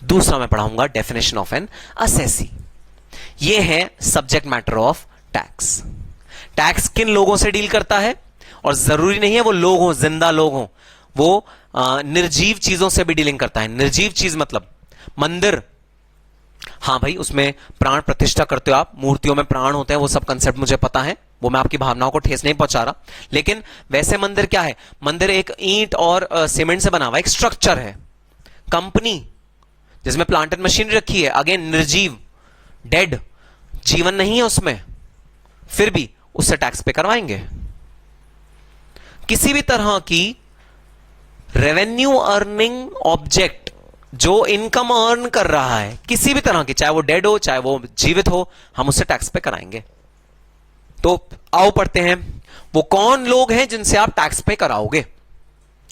दूसरा मैं पढ़ाऊंगा डेफिनेशन ऑफ एन असेसी। ये है subject matter of tax. Tax किन लोगों से डील करता है, और जरूरी नहीं है वो लोग हों, जिंदा लोग हों, वो निर्जीव चीजों से भी डीलिंग करता है। निर्जीव चीज मतलब मंदिर, हाँ भाई उसमें प्राण प्रतिष्ठा करते हो आप, मूर्तियों में प्राण होते हैं, वो सब कंसेप्ट मुझे पता है, वो मैं आपकी भावनाओं को ठेस नहीं पहुंचा रहा। लेकिन वैसे मंदिर क्या है? मंदिर एक ईंट और सीमेंट से बना हुआ एक स्ट्रक्चर है। कंपनी जिसमें प्लांट एंड मशीनरी रखी है, अगेन निर्जीव, डेड, जीवन नहीं है उसमें, फिर भी उससे टैक्स पे करवाएंगे। किसी भी तरह की रेवेन्यू अर्निंग ऑब्जेक्ट जो इनकम अर्न कर रहा है, किसी भी तरह की, चाहे वो डेड हो चाहे वो जीवित हो, हम उससे टैक्स पे कराएंगे। तो आओ पढ़ते हैं वो कौन लोग हैं जिनसे आप टैक्स पे कराओगे।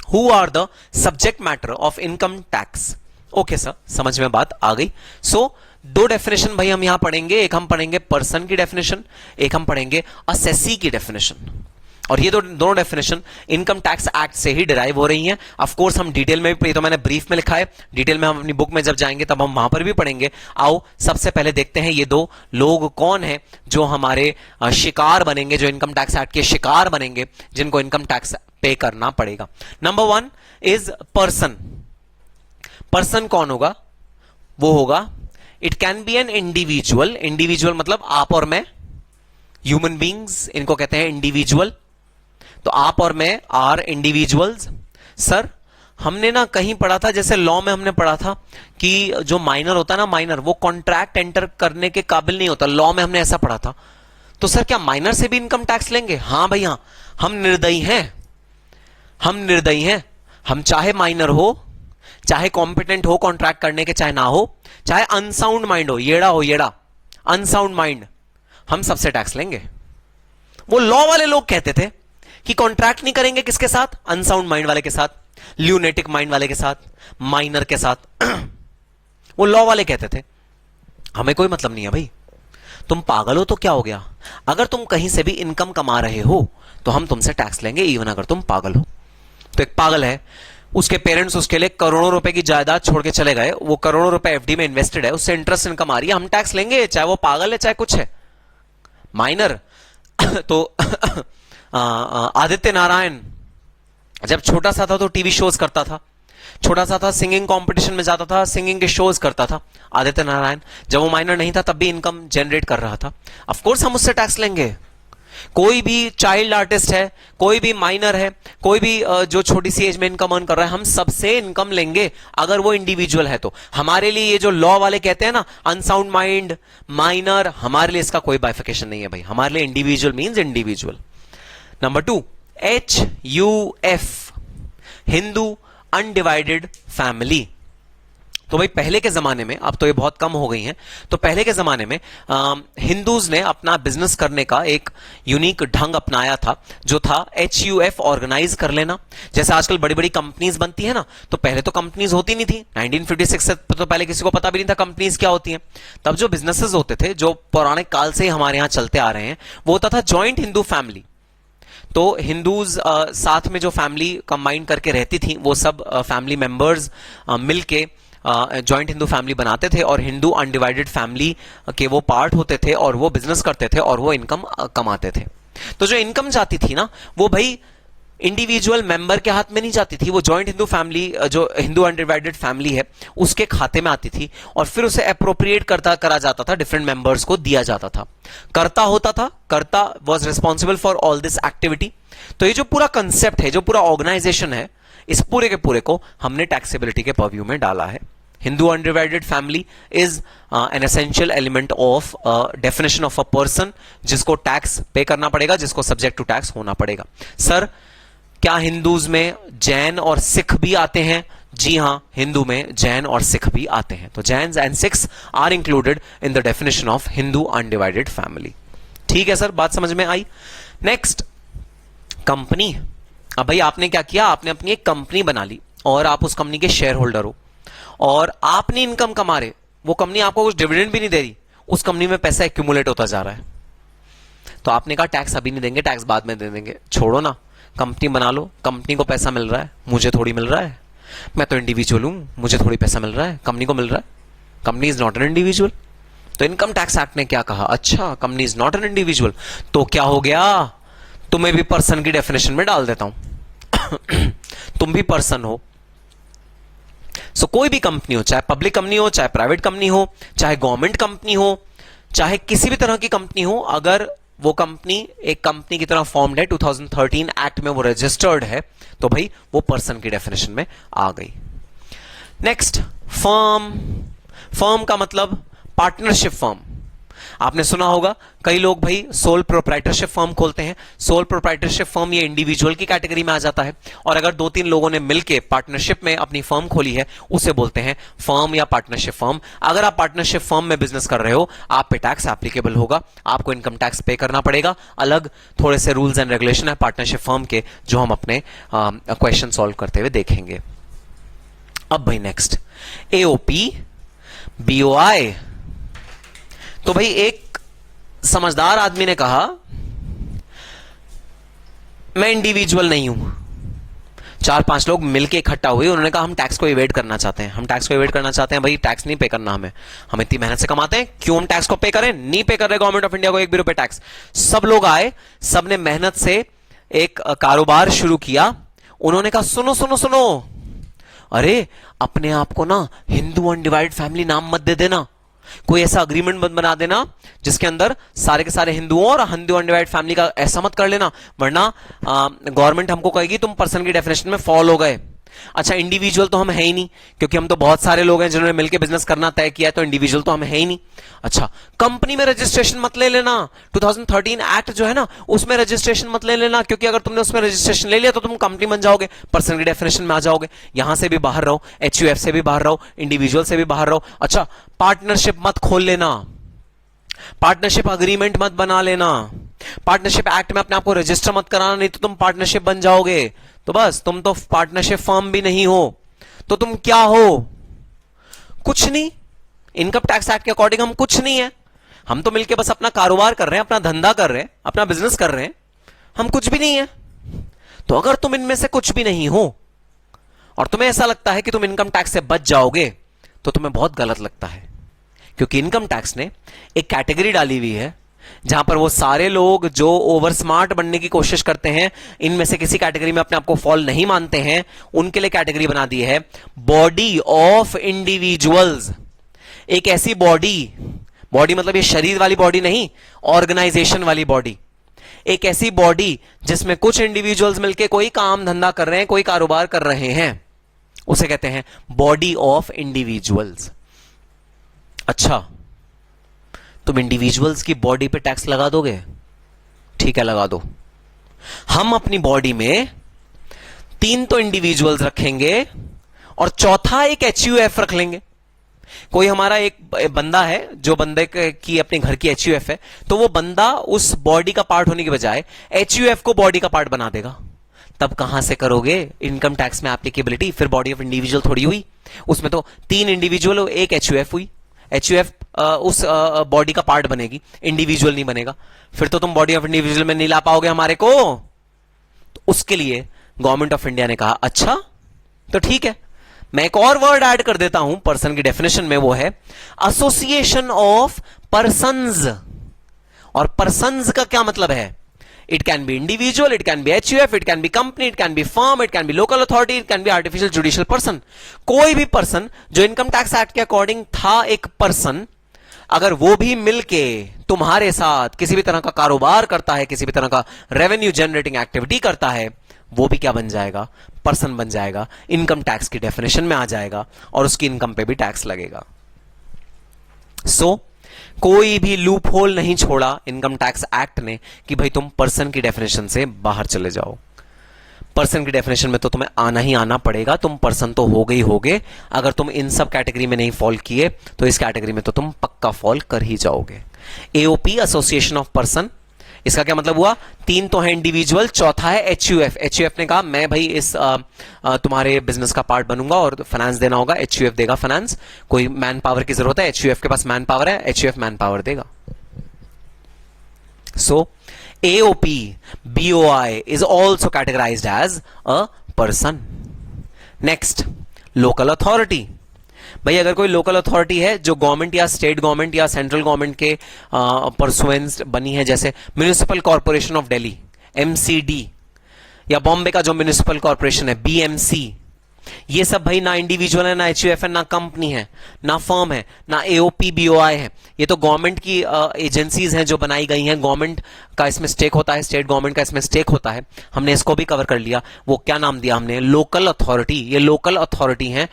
Who are the subject matter of income tax. Okay sir, समझ में बात आ गई। सो 2 डेफिनेशन भाई हम यहां पढ़ेंगे, एक हम पढ़ेंगे पर्सन की डेफिनेशन, एक हम पढ़ेंगे असेसी की डेफिनेशन। और ये दोनों डेफिनेशन इनकम टैक्स एक्ट से ही डिराइव हो रही हैं। ऑफ कोर्स हम डिटेल में भी, तो मैंने ब्रीफ में लिखा है, डिटेल में हम अपनी बुक में जब जाएंगे तब हम वहां पर भी पढ़ेंगे। आओ सबसे पहले देखते हैं ये 2 लोग कौन है जो हमारे शिकार बनेंगे, जो इनकम टैक्स एक्ट के शिकार बनेंगे, जिनको इनकम टैक्स पे करना पड़ेगा। Number 1 is person. पर्सन कौन होगा? वो होगा, it can be an individual. Individual मतलब आप और मैं, ह्यूमन बींग्स, इनको कहते हैं इंडिविजुअल। तो आप और मैं आर इंडिविजुअल्स। सर हमने ना कहीं पढ़ा था, जैसे लॉ में हमने पढ़ा था कि जो माइनर होता है ना, माइनर, वो कॉन्ट्रैक्ट एंटर करने के काबिल नहीं होता, लॉ में हमने ऐसा पढ़ा था। तो सर क्या माइनर से भी इनकम टैक्स लेंगे? हां भाई हां, हम निर्दयी हैं, हम निर्दयी हैं। हम चाहे माइनर हो, चाहे कॉम्पिटेंट हो कॉन्ट्रैक्ट करने के, चाहे ना हो, चाहे अनसाउंड माइंड हो, येड़ा हो येड़ा, अनसाउंड माइंड, हम सबसे टैक्स लेंगे। वो लॉ वाले लोग कहते थे कि कॉन्ट्रैक्ट नहीं करेंगे किसके साथ? अनसाउंड माइंड वाले के साथ, ल्यूनेटिक माइंड वाले के साथ, माइनर के साथ। वो लॉ वाले कहते थे। हमें कोई मतलब नहीं है भाई, तुम पागल हो तो क्या हो गया? अगर तुम कहीं से भी इनकम कमा रहे हो तो हम तुमसे टैक्स लेंगे, इवन अगर तुम पागल हो। तो एक पागल है, उसके पेरेंट्स उसके लिए करोड़ों रुपए की जायदाद छोड़ के चले गए, वो करोड़ों रुपए एफडी में इन्वेस्टेड है, उससे इंटरेस्ट इनकम आ रही है, हम टैक्स लेंगे, चाहे वो पागल है चाहे कुछ है। माइनर तो आदित्य नारायण जब छोटा सा था तो टीवी शोज करता था, छोटा सा था, सिंगिंग कंपटीशन में जाता था, सिंगिंग के शोज करता था। आदित्य नारायण जब वो माइनर नहीं था तब भी इनकम जनरेट कर रहा था। ऑफ कोर्स हम उससे टैक्स लेंगे। कोई भी चाइल्ड आर्टिस्ट है, कोई भी माइनर है, कोई भी जो छोटी सी एज में इनकम अर्न कर रहा है, हम सबसे इनकम लेंगे अगर वो इंडिविजुअल है तो। हमारे लिए ये जो लॉ वाले कहते हैं ना अनसाउंड माइंड, माइनर, हमारे लिए इसका कोई बाइफिकेशन नहीं है भाई। हमारे लिए individual means individual. Number 2 HUF, Hindu undivided family. तो भाई पहले के जमाने में, अब तो ये बहुत कम हो गई हैं, तो पहले के जमाने में हिंदूज ने अपना बिजनेस करने का एक यूनिक ढंग अपनाया था, जो था HUF, ऑर्गेनाइज कर लेना। जैसे आजकल बड़ी बड़ी कंपनीज बनती है ना, तो पहले तो कंपनीज होती नहीं थी, 1956 से तो पहले किसी को पता भी नहीं था कंपनीज क्या होती हैं। तब जो बिजनेसेस होते थे, जो पौराणिक काल से ही हमारे यहां चलते आ रहे हैं, वो होता था जॉइंट हिंदू फैमिली। तो हिंदूज साथ में जो फैमिली कंबाइन करके रहती थी, वो सब फैमिली मेंबर्स मिलके जॉइंट हिंदू फैमिली बनाते थे, और हिंदू अनडिवाइडेड फैमिली के वो पार्ट होते थे, और वो बिजनेस करते थे, और वो इनकम कमाते थे। तो जो इनकम जाती थी ना, वो भाई इंडिविजुअल मेंबर के हाथ में नहीं जाती थी, वो जॉइंट हिंदू फैमिली, जो हिंदू अनडिवाइडेड फैमिली है, उसके खाते में आती थी, और फिर उसे अप्रोप्रिएट करा जाता था, डिफरेंट मेंबर्स को दिया जाता था। कर्ता होता था, कर्ता was responsible for all this activity. तो ये जो पूरा कंसेप्ट है, जो पूरा ऑर्गेनाइजेशन है, इस पूरे के पूरे को हमने टैक्सेबिलिटी के पर्व्यू में डाला है। Hindu undivided family is an essential element of definition of a person, जिसको टैक्स पे करना पड़ेगा, जिसको सब्जेक्ट टू टैक्स होना पड़ेगा। सर, क्या हिंदूज में जैन और सिख भी आते हैं? जी हां, हिंदू में जैन और सिख भी आते हैं। तो Jains and Sikhs are included in the definition of Hindu undivided family. ठीक है सर, बात समझ में आई। Next, company. अब भाई आपने क्या किया, आपने अपनी एक कंपनी बना ली, और आप उस कंपनी के शेयर होल्डर हो, और आपने इनकम कमा रहे, वो कंपनी आपको कुछ डिविडेंड भी नहीं दे रही, उस कंपनी में पैसा एक्यूमुलेट होता जा रहा है। तो आपने कहा टैक्स अभी नहीं देंगे, टैक्स बाद में दे देंगे। छोड़ो ना, कंपनी बना लो, कंपनी को पैसा मिल रहा है, मुझे थोड़ी मिल रहा है, मैं तो इंडिविजुअल हूं, मुझे थोड़ी पैसा मिल रहा है, कंपनी को मिल रहा है। Company is not an individual. तो इनकम टैक्स एक्ट ने क्या कहा, अच्छा company is not an individual, तो क्या हो गया, तुम्हें भी पर्सन की डेफिनेशन में डाल देता हूं। तुम भी पर्सन हो। सो कोई भी कंपनी हो, चाहे पब्लिक कंपनी हो, चाहे प्राइवेट कंपनी हो, चाहे गवर्नमेंट कंपनी हो, चाहे किसी भी तरह की कंपनी हो, अगर वो कंपनी एक कंपनी की तरह फॉर्म्ड है, 2013 एक्ट में वो रजिस्टर्ड है, तो भाई वो पर्सन की डेफिनेशन में आ गई। Next, firm. फर्म का मतलब पार्टनरशिप फर्म। आपने सुना होगा कई लोग भाई सोल प्रोप्राइटरशिप फर्म खोलते हैं। सोल प्रोप्राइटरशिप फर्म ये इंडिविजुअल की कैटेगरी में आ जाता है, और अगर 2-3 लोगों ने मिलकर पार्टनरशिप में अपनी फर्म खोली है, उसे बोलते हैं फर्म या पार्टनरशिप फर्म। अगर आप पार्टनरशिप फर्म में बिजनेस कर रहे हो, आप पे टैक्स एप्लीकेबल होगा, आपको इनकम टैक्स पे करना पड़ेगा। अलग थोड़े से रूल्स एंड रेगुलेशन है पार्टनरशिप फर्म के, जो हम अपने क्वेश्चन सॉल्व करते हुए देखेंगे। अब भाई नेक्स्ट, AOP, BOI। तो भाई एक समझदार आदमी ने कहा, मैं इंडिविजुअल नहीं हूं। 4-5 लोग मिलके इकट्ठा हुए, उन्होंने कहा हम टैक्स को इवेड करना चाहते हैं, हम टैक्स को इवेड करना चाहते हैं। भाई टैक्स नहीं पे करना हमें, हम इतनी मेहनत से कमाते हैं, क्यों हम टैक्स को पे करें? नहीं पे कर रहे गवर्नमेंट ऑफ इंडिया को 1 भी रुपए टैक्स। सब लोग आए, सबने मेहनत से एक कारोबार शुरू किया। उन्होंने कहा सुनो सुनो सुनो, अरे अपने आप को ना हिंदू अनडिवाइडेड फैमिली नाम मत दे देना, कोई ऐसा अग्रीमेंट मत बना देना जिसके अंदर सारे के सारे हिंदुओं और हिंदू अनडिवाइडेड फैमिली का, ऐसा मत कर लेना, वरना गवर्नमेंट हमको कहेगी तुम पर्सन की डेफिनेशन में फॉल हो गए। अच्छा, इंडिविजुअल तो हम है ही नहीं, क्योंकि हम तो बहुत सारे लोग हैं जिन्होंने मिलकर बिजनेस करना तय किया है, तो इंडिविजुअल तो हम है ही नहीं। अच्छा, कंपनी में रजिस्ट्रेशन मत ले लेना, 2013 एक्ट जो है ना, उसमें रजिस्ट्रेशन मत ले लेना, क्योंकि अगर तुमने उसमें रजिस्ट्रेशन ले लिया तो तुम कंपनी बन जाओगे, पर्सन की डेफिनेशन में आ जाओगे। यहां से भी बाहर रहो, HUF से भी बाहर रहो, इंडिविजुअल से भी बाहर रहो। अच्छा, पार्टनरशिप मत खोल लेना, पार्टनरशिप अग्रीमेंट मत बना लेना, पार्टनरशिप एक्ट में अपने आप को रजिस्टर मत कराना, नहीं तो तुम पार्टनरशिप बन जाओगे, तो बस तुम तो पार्टनरशिप फर्म भी नहीं हो, तो तुम क्या हो? कुछ नहीं। इनकम टैक्स एक्ट के अकॉर्डिंग हम कुछ नहीं है, हम तो मिलके बस अपना कारोबार कर रहे हैं, अपना धंधा कर रहे हैं, अपना बिजनेस कर रहे हैं, हम कुछ भी नहीं है। तो अगर तुम इनमें से कुछ भी नहीं हो और तुम्हें ऐसा लगता है कि तुम इनकम टैक्स से बच जाओगे, तो तुम्हें बहुत गलत लगता है, क्योंकि इनकम टैक्स ने एक कैटेगरी डाली हुई है जहां पर वो सारे लोग जो ओवर स्मार्ट बनने की कोशिश करते हैं, इनमें से किसी कैटेगरी में अपने आप को फॉल नहीं मानते हैं, उनके लिए कैटेगरी बना दी है बॉडी ऑफ इंडिविजुअल्स। एक ऐसी बॉडी, बॉडी मतलब ये शरीर वाली बॉडी नहीं, ऑर्गेनाइजेशन वाली बॉडी, एक ऐसी बॉडी जिसमें कुछ इंडिविजुअल्स मिलकर कोई काम धंधा कर रहे हैं, कोई कारोबार कर रहे हैं, उसे कहते हैं बॉडी ऑफ इंडिविजुअल्स। अच्छा, तुम इंडिविजुअल्स की बॉडी पे टैक्स लगा दोगे? ठीक है, लगा दो। हम अपनी बॉडी में 3 तो इंडिविजुअल्स रखेंगे और चौथा एक HUF रख लेंगे। कोई हमारा एक बंदा है जो बंदे की अपने घर की एचयूएफ है, तो वो बंदा उस बॉडी का पार्ट होने के बजाय एचयूएफ को बॉडी का पार्ट बना देगा। तब कहां से करोगे इनकम टैक्स में एप्लीकेबिलिटी? फिर बॉडी ऑफ इंडिविजुअल थोड़ी हुई, उसमें तो 3 इंडिविजुअल एक एचयूएफ हुई। एचयूएफ उस बॉडी का पार्ट बनेगी, इंडिविजुअल नहीं बनेगा। फिर तो तुम बॉडी ऑफ इंडिविजुअल में नहीं ला पाओगे हमारे को। तो उसके लिए गवर्नमेंट ऑफ इंडिया ने कहा अच्छा तो ठीक है, मैं एक और वर्ड ऐड कर देता हूं पर्सन की डेफिनेशन में, वो है एसोसिएशन ऑफ पर्सन्स। और पर्सन्स का क्या मतलब है? It can be individual, it can be HUF, it can be company, it can be firm, it can be local authority, it can be artificial judicial person. कोई भी person जो income tax act के according था एक person, अगर वो भी मिलके तुम्हारे साथ किसी भी तरह का कारोबार करता है, किसी भी तरह का रेवेन्यू जनरेटिंग एक्टिविटी करता है, वो भी क्या बन जाएगा? पर्सन बन जाएगा, इनकम टैक्स की डेफिनेशन में आ जाएगा और उसकी इनकम पे भी टैक्स लगेगा। सो कोई भी लूप होल नहीं छोड़ा इनकम टैक्स एक्ट ने कि भाई तुम पर्सन की डेफिनेशन से बाहर चले जाओ। पर्सन की डेफिनेशन में तो तुम्हें आना ही आना पड़ेगा, तुम पर्सन तो हो गई होगे। अगर तुम इन सब कैटेगरी में नहीं फॉल किए तो इस कैटेगरी में तो तुम पक्का फॉल कर ही जाओगे। एओपी एसोसिएशन ऑफ पर्सन, इसका क्या मतलब हुआ? 3 तो है इंडिविजुअल, चौथा है एचयूएफ। एचयूएफ ने कहा मैं भाई इस तुम्हारे बिजनेस का पार्ट बनूंगा और फाइनेंस देना होगा, एचयूएफ देगा फाइनेंस। कोई मैन पावर की जरूरत है, एचयूएफ के पास मैन पावर है, एचयूएफ मैन पावर देगा। सो AOP, BOI is also categorized as a person. Next, local authority. भाई अगर कोई लोकल अथॉरिटी है जो गवर्नमेंट या स्टेट गवर्नमेंट या सेंट्रल गवर्नमेंट के परसुएंस बनी है, जैसे municipal corporation of Delhi MCD, या बॉम्बे का जो म्युनिसिपल कॉर्पोरेशन है BMC, ये सब भाई ना इंडिविजुअल है, ना एचयूएफ है, ना कंपनी है, ना फर्म है, ना AOP BOI है। ये तो गवर्नमेंट की एजेंसीज हैं जो बनाई गई हैं, गवर्नमेंट का इसमें स्टेक होता है, स्टेट गवर्नमेंट का इसमें स्टेक होता है। हमने इसको भी कवर कर लिया। वो क्या नाम दिया हमने? Local authority. ये लोकल अथॉरिटी हैं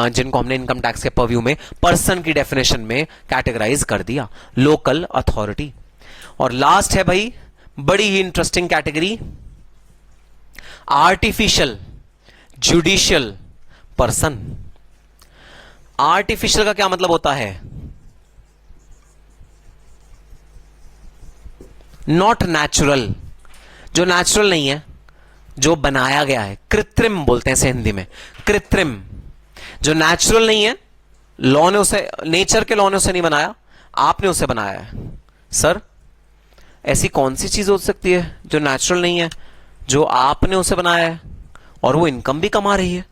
जिनको हमने इनकम टैक्स के पर्व्यू में पर्सन की डेफिनेशन में कैटेगराइज कर दिया, लोकल अथॉरिटी। और लास्ट है भाई बड़ी ही interesting category, artificial judicial person. Artificial का क्या मतलब होता है? नॉट नेचुरल, जो नेचुरल नहीं है, जो बनाया गया है। कृत्रिम बोलते हैं इसे हिंदी में, कृत्रिम। जो नेचुरल नहीं है, लॉ ने उसे, नेचर के लॉ ने उसे नहीं बनाया, आपने उसे बनाया है। सर ऐसी कौन सी चीज हो सकती है जो नेचुरल नहीं है, जो आपने उसे बनाया है और वो इनकम भी कमा रही है?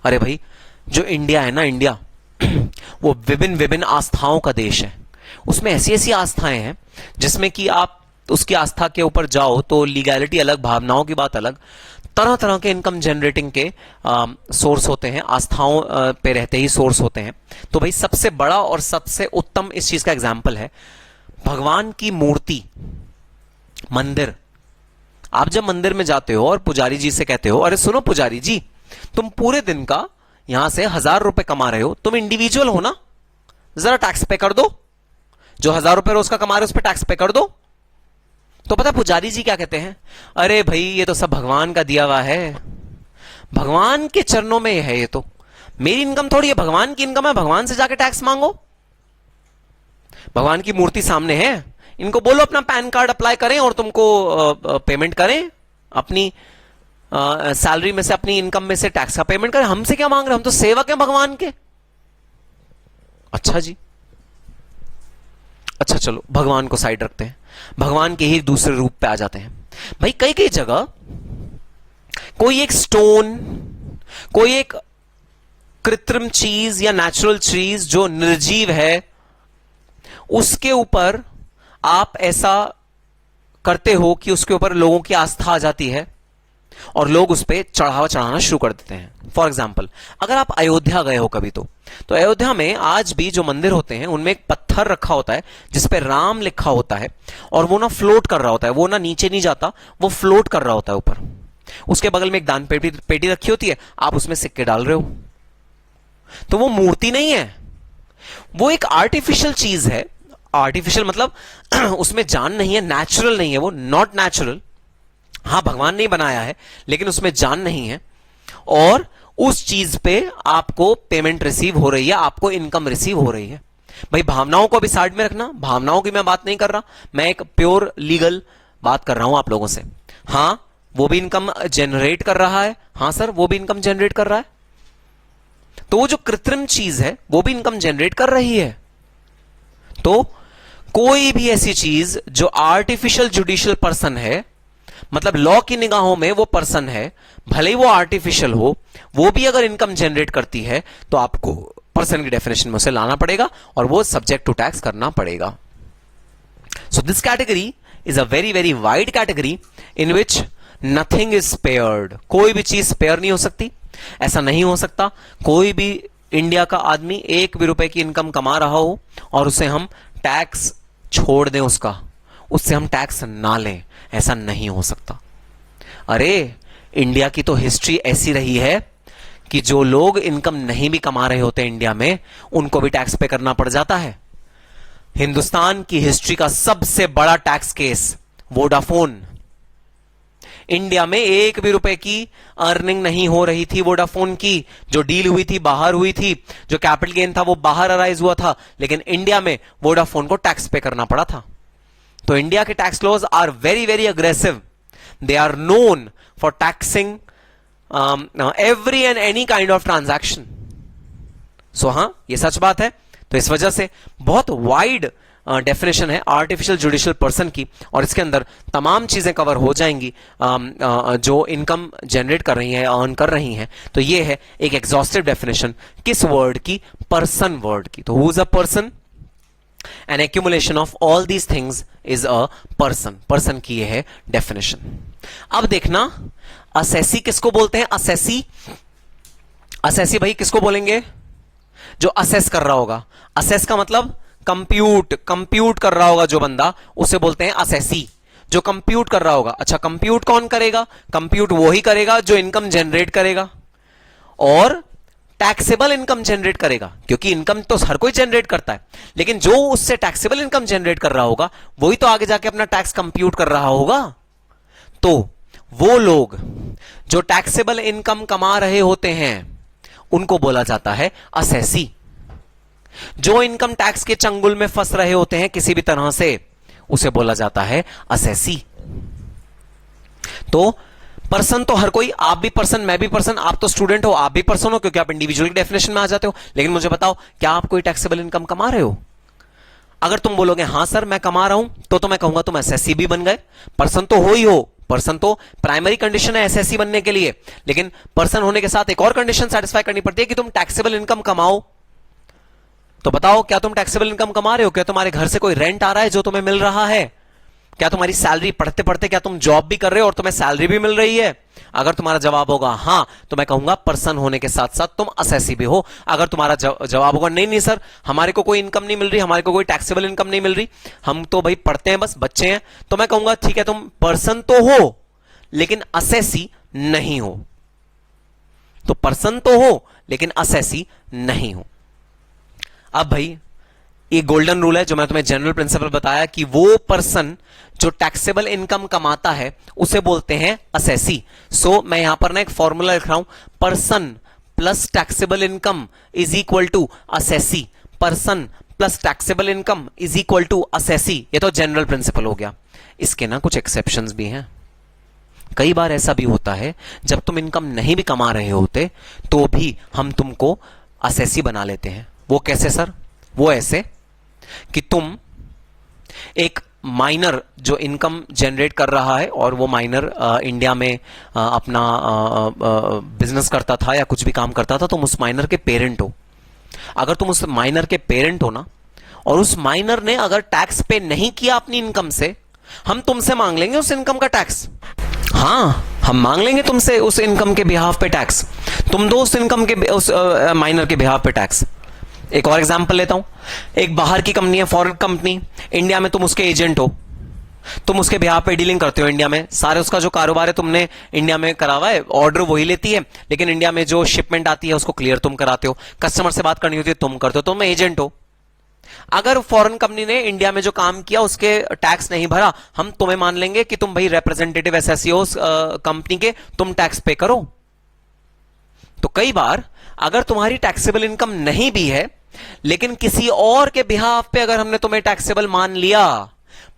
अरे भाई जो इंडिया है ना, इंडिया वो विभिन्न आस्थाओं का देश है। उसमें ऐसी ऐसी आस्थाएं हैं जिसमें कि आप उसकी आस्था के ऊपर जाओ तो लीगैलिटी अलग, भावनाओं की बात अलग, तरह तरह के इनकम जनरेटिंग के सोर्स होते हैं, आस्थाओं पे रहते ही सोर्स होते हैं। तो भाई सबसे बड़ा और सबसे उत्तम इस चीज का एग्जाम्पल है भगवान की मूर्ति, मंदिर। आप जब मंदिर में जाते हो और पुजारी जी से कहते हो, अरे सुनो पुजारी जी, तुम पूरे दिन का यहां से 1000 रुपए कमा रहे हो, तुम इंडिविजुअल हो ना, जरा टैक्स पे कर दो, जो 1000 रुपए रोज का कमा रहे हो उस पर टैक्स पे कर दो। तो पता पुजारी जी क्या कहते हैं? अरे भाई ये तो सब भगवान का दिया हुआ है, भगवान के चरणों में है, ये तो मेरी इनकम थोड़ी है, भगवान की इनकम है, भगवान से जाके टैक्स मांगो। भगवान की मूर्ति सामने है, इनको बोलो अपना पैन कार्ड अप्लाई करें और तुमको पेमेंट करें, अपनी सैलरी में से, अपनी इनकम में से टैक्स का पेमेंट करें। हमसे क्या मांग रहे हैं? हम तो सेवक हैं भगवान के। अच्छा जी, अच्छा चलो भगवान को साइड रखते हैं, भगवान के ही दूसरे रूप पे आ जाते हैं। भाई कई कई जगह कोई एक स्टोन, कोई एक कृत्रिम चीज या नेचुरल चीज जो निर्जीव है, उसके ऊपर आप ऐसा करते हो कि उसके ऊपर लोगों की आस्था आ जाती है और लोग उस पर चढ़ावा चढ़ाना शुरू कर देते हैं। फॉर एग्जाम्पल अगर आप अयोध्या गए हो कभी, तो अयोध्या में आज भी जो मंदिर होते हैं उनमें एक पत्थर रखा होता है जिसपे राम लिखा होता है और वो ना फ्लोट कर रहा होता है, वो ना नीचे नहीं जाता, वो फ्लोट कर रहा होता है ऊपर। उसके बगल में एक दान पेटी रखी होती है, आप उसमें सिक्के डाल रहे हो। तो वो मूर्ति नहीं है, वो एक आर्टिफिशियल चीज है। आर्टिफिशियल मतलब उसमें जान नहीं है, नेचुरल नहीं है, वो नॉट नेचुरल। हां भगवान ने बनाया है लेकिन उसमें जान नहीं है और उस चीज पे आपको पेमेंट रिसीव हो रही है, आपको इनकम रिसीव हो रही है। भाई भावनाओं को भी साइड में रखना, भावनाओं की मैं बात नहीं कर रहा, मैं एक प्योर लीगल बात कर रहा हूं आप लोगों से। हां वो भी इनकम जनरेट कर रहा है, हां सर वो भी इनकम जनरेट कर रहा है, तो वो जो कृत्रिम चीज है वो भी इनकम जनरेट कर रही है। तो कोई भी ऐसी चीज जो आर्टिफिशियल जुडिशियल पर्सन है, मतलब लॉ की निगाहों में वो पर्सन है, भले ही वो आर्टिफिशियल हो, वो भी अगर इनकम जनरेट करती है तो आपको पर्सन की डेफिनेशन में उसे लाना पड़ेगा और वो सब्जेक्ट टू टैक्स करना पड़ेगा। So this category is a very very wide category in which nothing is spared. कोई भी चीज स्पेयर नहीं हो सकती। ऐसा नहीं हो सकता कोई भी इंडिया का आदमी 1 भी रुपए की इनकम कमा रहा हो और उसे हम टैक्स छोड़ दें, उससे हम टैक्स ना लें, ऐसा नहीं हो सकता। अरे इंडिया की तो हिस्ट्री ऐसी रही है कि जो लोग इनकम नहीं भी कमा रहे होते इंडिया में, उनको भी टैक्स पे करना पड़ जाता है। हिंदुस्तान की हिस्ट्री का सबसे बड़ा टैक्स केस वोडाफोन, इंडिया में 1 भी रुपए की अर्निंग नहीं हो रही थी वोडाफोन की, जो डील हुई थी बाहर हुई थी, जो कैपिटल गेन था वो बाहर अराइज हुआ था, लेकिन इंडिया में वोडाफोन को टैक्स पे करना पड़ा था। तो इंडिया के tax laws are very very aggressive, they are known for taxing every and any kind of transaction. So हां ये सच बात है। तो इस वजह से बहुत वाइड डेफिनेशन है आर्टिफिशियल जुडिशियल पर्सन की, और इसके अंदर तमाम चीजें कवर हो जाएंगी जो इनकम जनरेट कर रही है, अर्न कर रही हैं। तो ये है एक एग्जॉस्टिव डेफिनेशन किस वर्ड की, पर्सन वर्ड की। तो who is a person, an accumulation of all these things is a person, person की ये है डेफिनेशन। अब देखना असेसी किसको बोलते हैं, असेसी, असेसी भाई किसको बोलेंगे, जो असेस कर रहा होगा। असेस का मतलब कंप्यूट कर रहा होगा जो बंदा, उसे बोलते हैं असेसी, जो कंप्यूट कर रहा होगा। अच्छा कंप्यूट कौन करेगा, कंप्यूट वो ही करेगा जो इनकम जनरेट करेगा और टैक्सेबल इनकम जनरेट करेगा, क्योंकि इनकम तो हर कोई जनरेट करता है, लेकिन जो उससे टैक्सेबल इनकम जनरेट कर रहा होगा वही तो आगे जाके अपना टैक्स कंप्यूट कर रहा होगा। तो वो लोग जो टैक्सेबल इनकम कमा रहे होते हैं उनको बोला जाता है असेसी। जो इनकम टैक्स के चंगुल में फंस रहे होते हैं किसी भी तरह से, उसे बोला जाता है असेसी। तो पर्सन तो हर कोई, आप भी पर्सन, मैं भी पर्सन, आप तो स्टूडेंट हो, आप भी पर्सन हो, क्योंकि आप इंडिविजुअल डेफिनेशन में आ जाते हो। लेकिन मुझे बताओ क्या आप कोई टैक्सेबल इनकम कमा रहे हो? अगर तुम बोलोगे हां सर मैं कमा रहा हूं, तो मैं कहूंगा तुम एसएससी भी बन गए। पर्सन तो हो ही हो, पर्सन तो प्राइमरी कंडीशन है एसएससी बनने के लिए, लेकिन पर्सन होने के साथ एक और कंडीशन सेटिस्फाई करनी पड़ती है कि तुम टैक्सेबल इनकम कमाओ। तो बताओ क्या तुम टैक्सेबल इनकम कमा रहे हो? क्या तुम्हारे घर से कोई रेंट आ रहा है जो तुम्हें मिल रहा है? क्या तुम्हारी सैलरी पढ़ते पढ़ते क्या तुम जॉब भी कर रहे हो और तुम्हें सैलरी भी मिल रही है? अगर तुम्हारा जवाब होगा हां, तो मैं कहूंगा पर्सन होने के साथ साथ तुम असेसी भी हो। अगर तुम्हारा जवाब होगा नहीं नहीं सर हमारे को कोई इनकम नहीं मिल रही, हमारे को कोई टैक्सेबल इनकम नहीं मिल रही, हम तो भाई पढ़ते हैं बस, बच्चे हैं, तो मैं कहूंगा ठीक है तुम पर्सन तो हो लेकिन असेसी नहीं हो। तो पर्सन तो हो लेकिन असेसी नहीं हो। अब भाई एक गोल्डन रूल है जो मैं तुम्हें जनरल प्रिंसिपल बताया कि वो पर्सन जो टैक्सेबल इनकम कमाता है उसे बोलते हैं असेसी। सो मैं यहां पर ना एक फॉर्मूला लिख रहा हूं, person plus taxable income is equal to assessee. Person plus taxable income is equal to assessee. ये तो जनरल प्रिंसिपल हो गया। इसके ना कुछ एक्सेप्शंस भी हैं। कई बार ऐसा भी होता है जब तुम इनकम नहीं भी कमा रहे होते तो भी हम तुमको असेसी बना लेते हैं। वो कैसे सर? वो ऐसे कि तुम एक माइनर जो इनकम जनरेट कर रहा है और वो माइनर इंडिया में अपना बिजनेस करता था या कुछ भी काम करता था, तुम उस माइनर के पेरेंट हो। अगर तुम उस माइनर के पेरेंट हो ना और उस माइनर ने अगर टैक्स पे नहीं किया अपनी इनकम से, हम तुमसे मांग लेंगे उस इनकम का टैक्स। हां हम मांग लेंगे तुमसे उस इनकम के बिहाफ पे टैक्स। तुम दो उस इनकम के उस माइनर के बिहाफ पे टैक्स। एक और एग्जांपल लेता हूं, एक बाहर की कंपनी है, फॉरेन कंपनी, इंडिया में तुम उसके एजेंट हो, तुम उसके बिहाफ पे डीलिंग करते हो इंडिया में, सारे उसका जो कारोबार है तुमने इंडिया में करा हुआ है, ऑर्डर वही लेती है, लेकिन इंडिया में जो शिपमेंट आती है उसको क्लियर तुम कराते हो, कस्टमर से बात करनी होती है तुम करते हो, तुम एजेंट हो। अगर फॉरेन कंपनी ने इंडिया में जो काम किया उसके टैक्स नहीं भरा, हम तुम्हें मान लेंगे कि तुम भाई रिप्रेजेंटेटिव एसएससी हो कंपनी के, तुम टैक्स पे करो। तो कई बार अगर तुम्हारी टैक्सेबल इनकम नहीं भी है, लेकिन किसी और के बिहाफ पे अगर हमने तुम्हें टैक्सेबल मान लिया,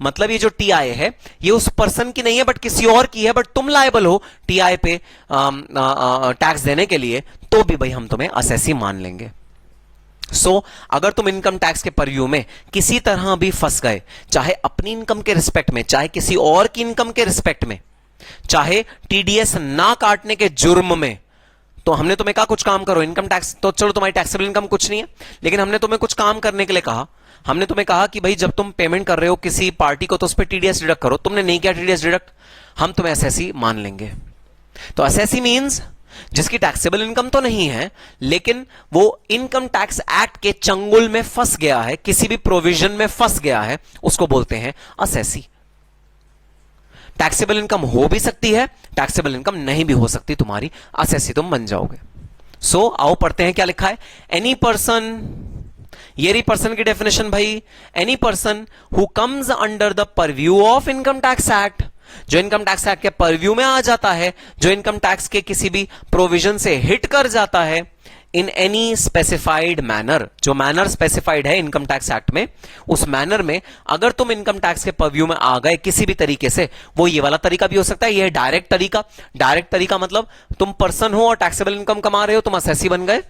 मतलब ये जो टीआई है ये उस पर्सन की नहीं है बट किसी और की है, बट तुम लायबल हो टीआई पे टैक्स देने के लिए, तो भी भाई हम तुम्हें असेसी मान लेंगे। अगर तुम इनकम टैक्स के परव्यू में किसी तरह भी फंस गए, चाहे अपनी इनकम के रिस्पेक्ट में, चाहे किसी और की इनकम के रिस्पेक्ट में, चाहे टीडीएस ना काटने के जुर्म में, तो हमने तुम्हें कहा कुछ काम करो, इनकम टैक्स तो चलो तुम्हारी टैक्सेबल इनकम कुछ नहीं है, लेकिन हमने तुम्हें कुछ काम करने के लिए कहा। हमने तुम्हें कहा कि भाई जब तुम पेमेंट कर रहे हो किसी पार्टी को तो उस पर टीडीएस डिडक्ट करो, तुमने नहीं किया टीडीएस डिडक्ट, हम तुम्हें असेसी मान लेंगे। तो असेसी मींस जिसकी टैक्सेबल इनकम तो नहीं है, लेकिन वो इनकम टैक्स एक्ट के चंगुल में फंस गया है, किसी भी प्रोविजन में फंस गया है, उसको बोलते हैं असेसी। टैक्सेबल इनकम हो भी सकती है, टैक्सेबल इनकम नहीं भी हो सकती तुम्हारी, असेसी तुम बन जाओगे। आओ पढ़ते हैं क्या लिखा है। एनी पर्सन, ये रही पर्सन की डेफिनेशन भाई, any person who comes under the purview of income tax act, जो इनकम टैक्स एक्ट के परव्यू में आ जाता है, जो इनकम टैक्स के किसी भी प्रोविजन से हिट कर जाता है, इन एनी स्पेसिफाइड मैनर, जो मैनर स्पेसिफाइड है इनकम टैक्स एक्ट में, उस मैनर में अगर तुम इनकम टैक्स के परव्यू में आ गए किसी भी तरीके से, वो ये वाला तरीका भी हो सकता है, ये डायरेक्ट तरीका। डायरेक्ट तरीका मतलब तुम पर्सन हो और टैक्सेबल इनकम कमा रहे हो, तुम असेसी बन गए,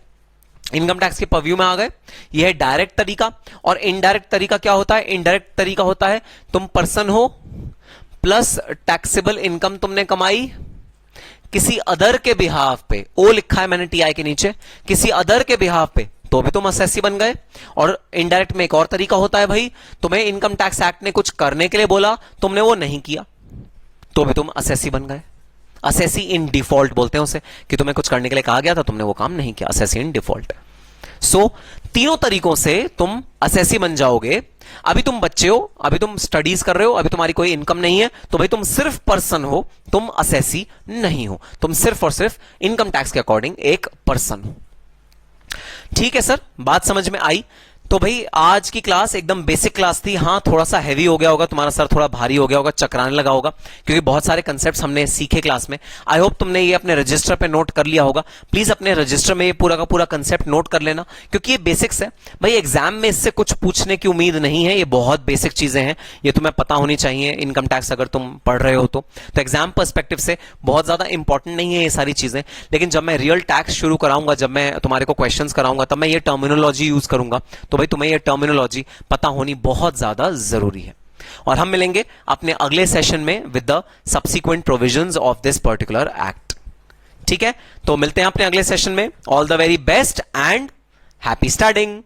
इनकम टैक्स के परव्यू में आ गए, यह है डायरेक्ट तरीका। और इनडायरेक्ट तरीका क्या होता है? इनडायरेक्ट तरीका होता है तुम पर्सन हो प्लस टैक्सेबल इनकम तुमने कमाई किसी अदर के बिहाफ पे, ओ लिखा है मैंने टीआई के नीचे, किसी अदर के बिहाफ पे, तो भी तुम असेसी बन गए। और इनडायरेक्ट में एक और तरीका होता है भाई, तुम्हें इनकम टैक्स एक्ट ने कुछ करने के लिए बोला, तुमने वो नहीं किया, तो भी तुम असेसी बन गए। असेसी इन डिफॉल्ट बोलते हैं उसे, कि तुम्हें कुछ करने के लिए कहा गया था, तुमने वो काम नहीं किया, असेसी इन डिफॉल्ट। तीनों तरीकों से तुम असेसी बन जाओगे। अभी तुम बच्चे हो, अभी तुम स्टडीज कर रहे हो, अभी तुम्हारी कोई इनकम नहीं है, तो भाई तुम सिर्फ पर्सन हो, तुम असेसी नहीं हो, तुम सिर्फ और सिर्फ इनकम टैक्स के अकॉर्डिंग एक पर्सन हो। ठीक है सर, बात समझ में आई? तो भाई आज की क्लास एकदम बेसिक क्लास थी। हाँ, थोड़ा सा हैवी हो गया होगा, तुम्हारा सर थोड़ा भारी हो गया होगा, चकराने लगा होगा, क्योंकि बहुत सारे कंसेप्ट्स हमने सीखे क्लास में। आई होप तुमने ये अपने रजिस्टर पे नोट कर लिया होगा। प्लीज अपने रजिस्टर में ये पूरा का पूरा कंसेप्ट नोट कर लेना, क्योंकि ये बेसिक्स है भाई। एग्जाम में इससे कुछ पूछने की उम्मीद नहीं है, ये बहुत बेसिक चीजें हैं, ये तुम्हें पता होनी चाहिए। इनकम टैक्स अगर तुम पढ़ रहे हो तो एग्जाम पर्सपेक्टिव से बहुत ज्यादा इंपॉर्टेंट नहीं है ये सारी चीजें, लेकिन जब मैं रियल टैक्स शुरू कराऊंगा, जब मैं तुम्हारे को क्वेश्चंस कराऊंगा, तब मैं ये टर्मिनोलॉजी यूज करूंगा। तो भाई तुम्हें ये टर्मिनोलॉजी पता होनी बहुत ज्यादा जरूरी है। और हम मिलेंगे अपने अगले सेशन में with the subsequent provisions of this particular act. ठीक है, तो मिलते हैं अपने अगले सेशन में। All the very best and happy studying.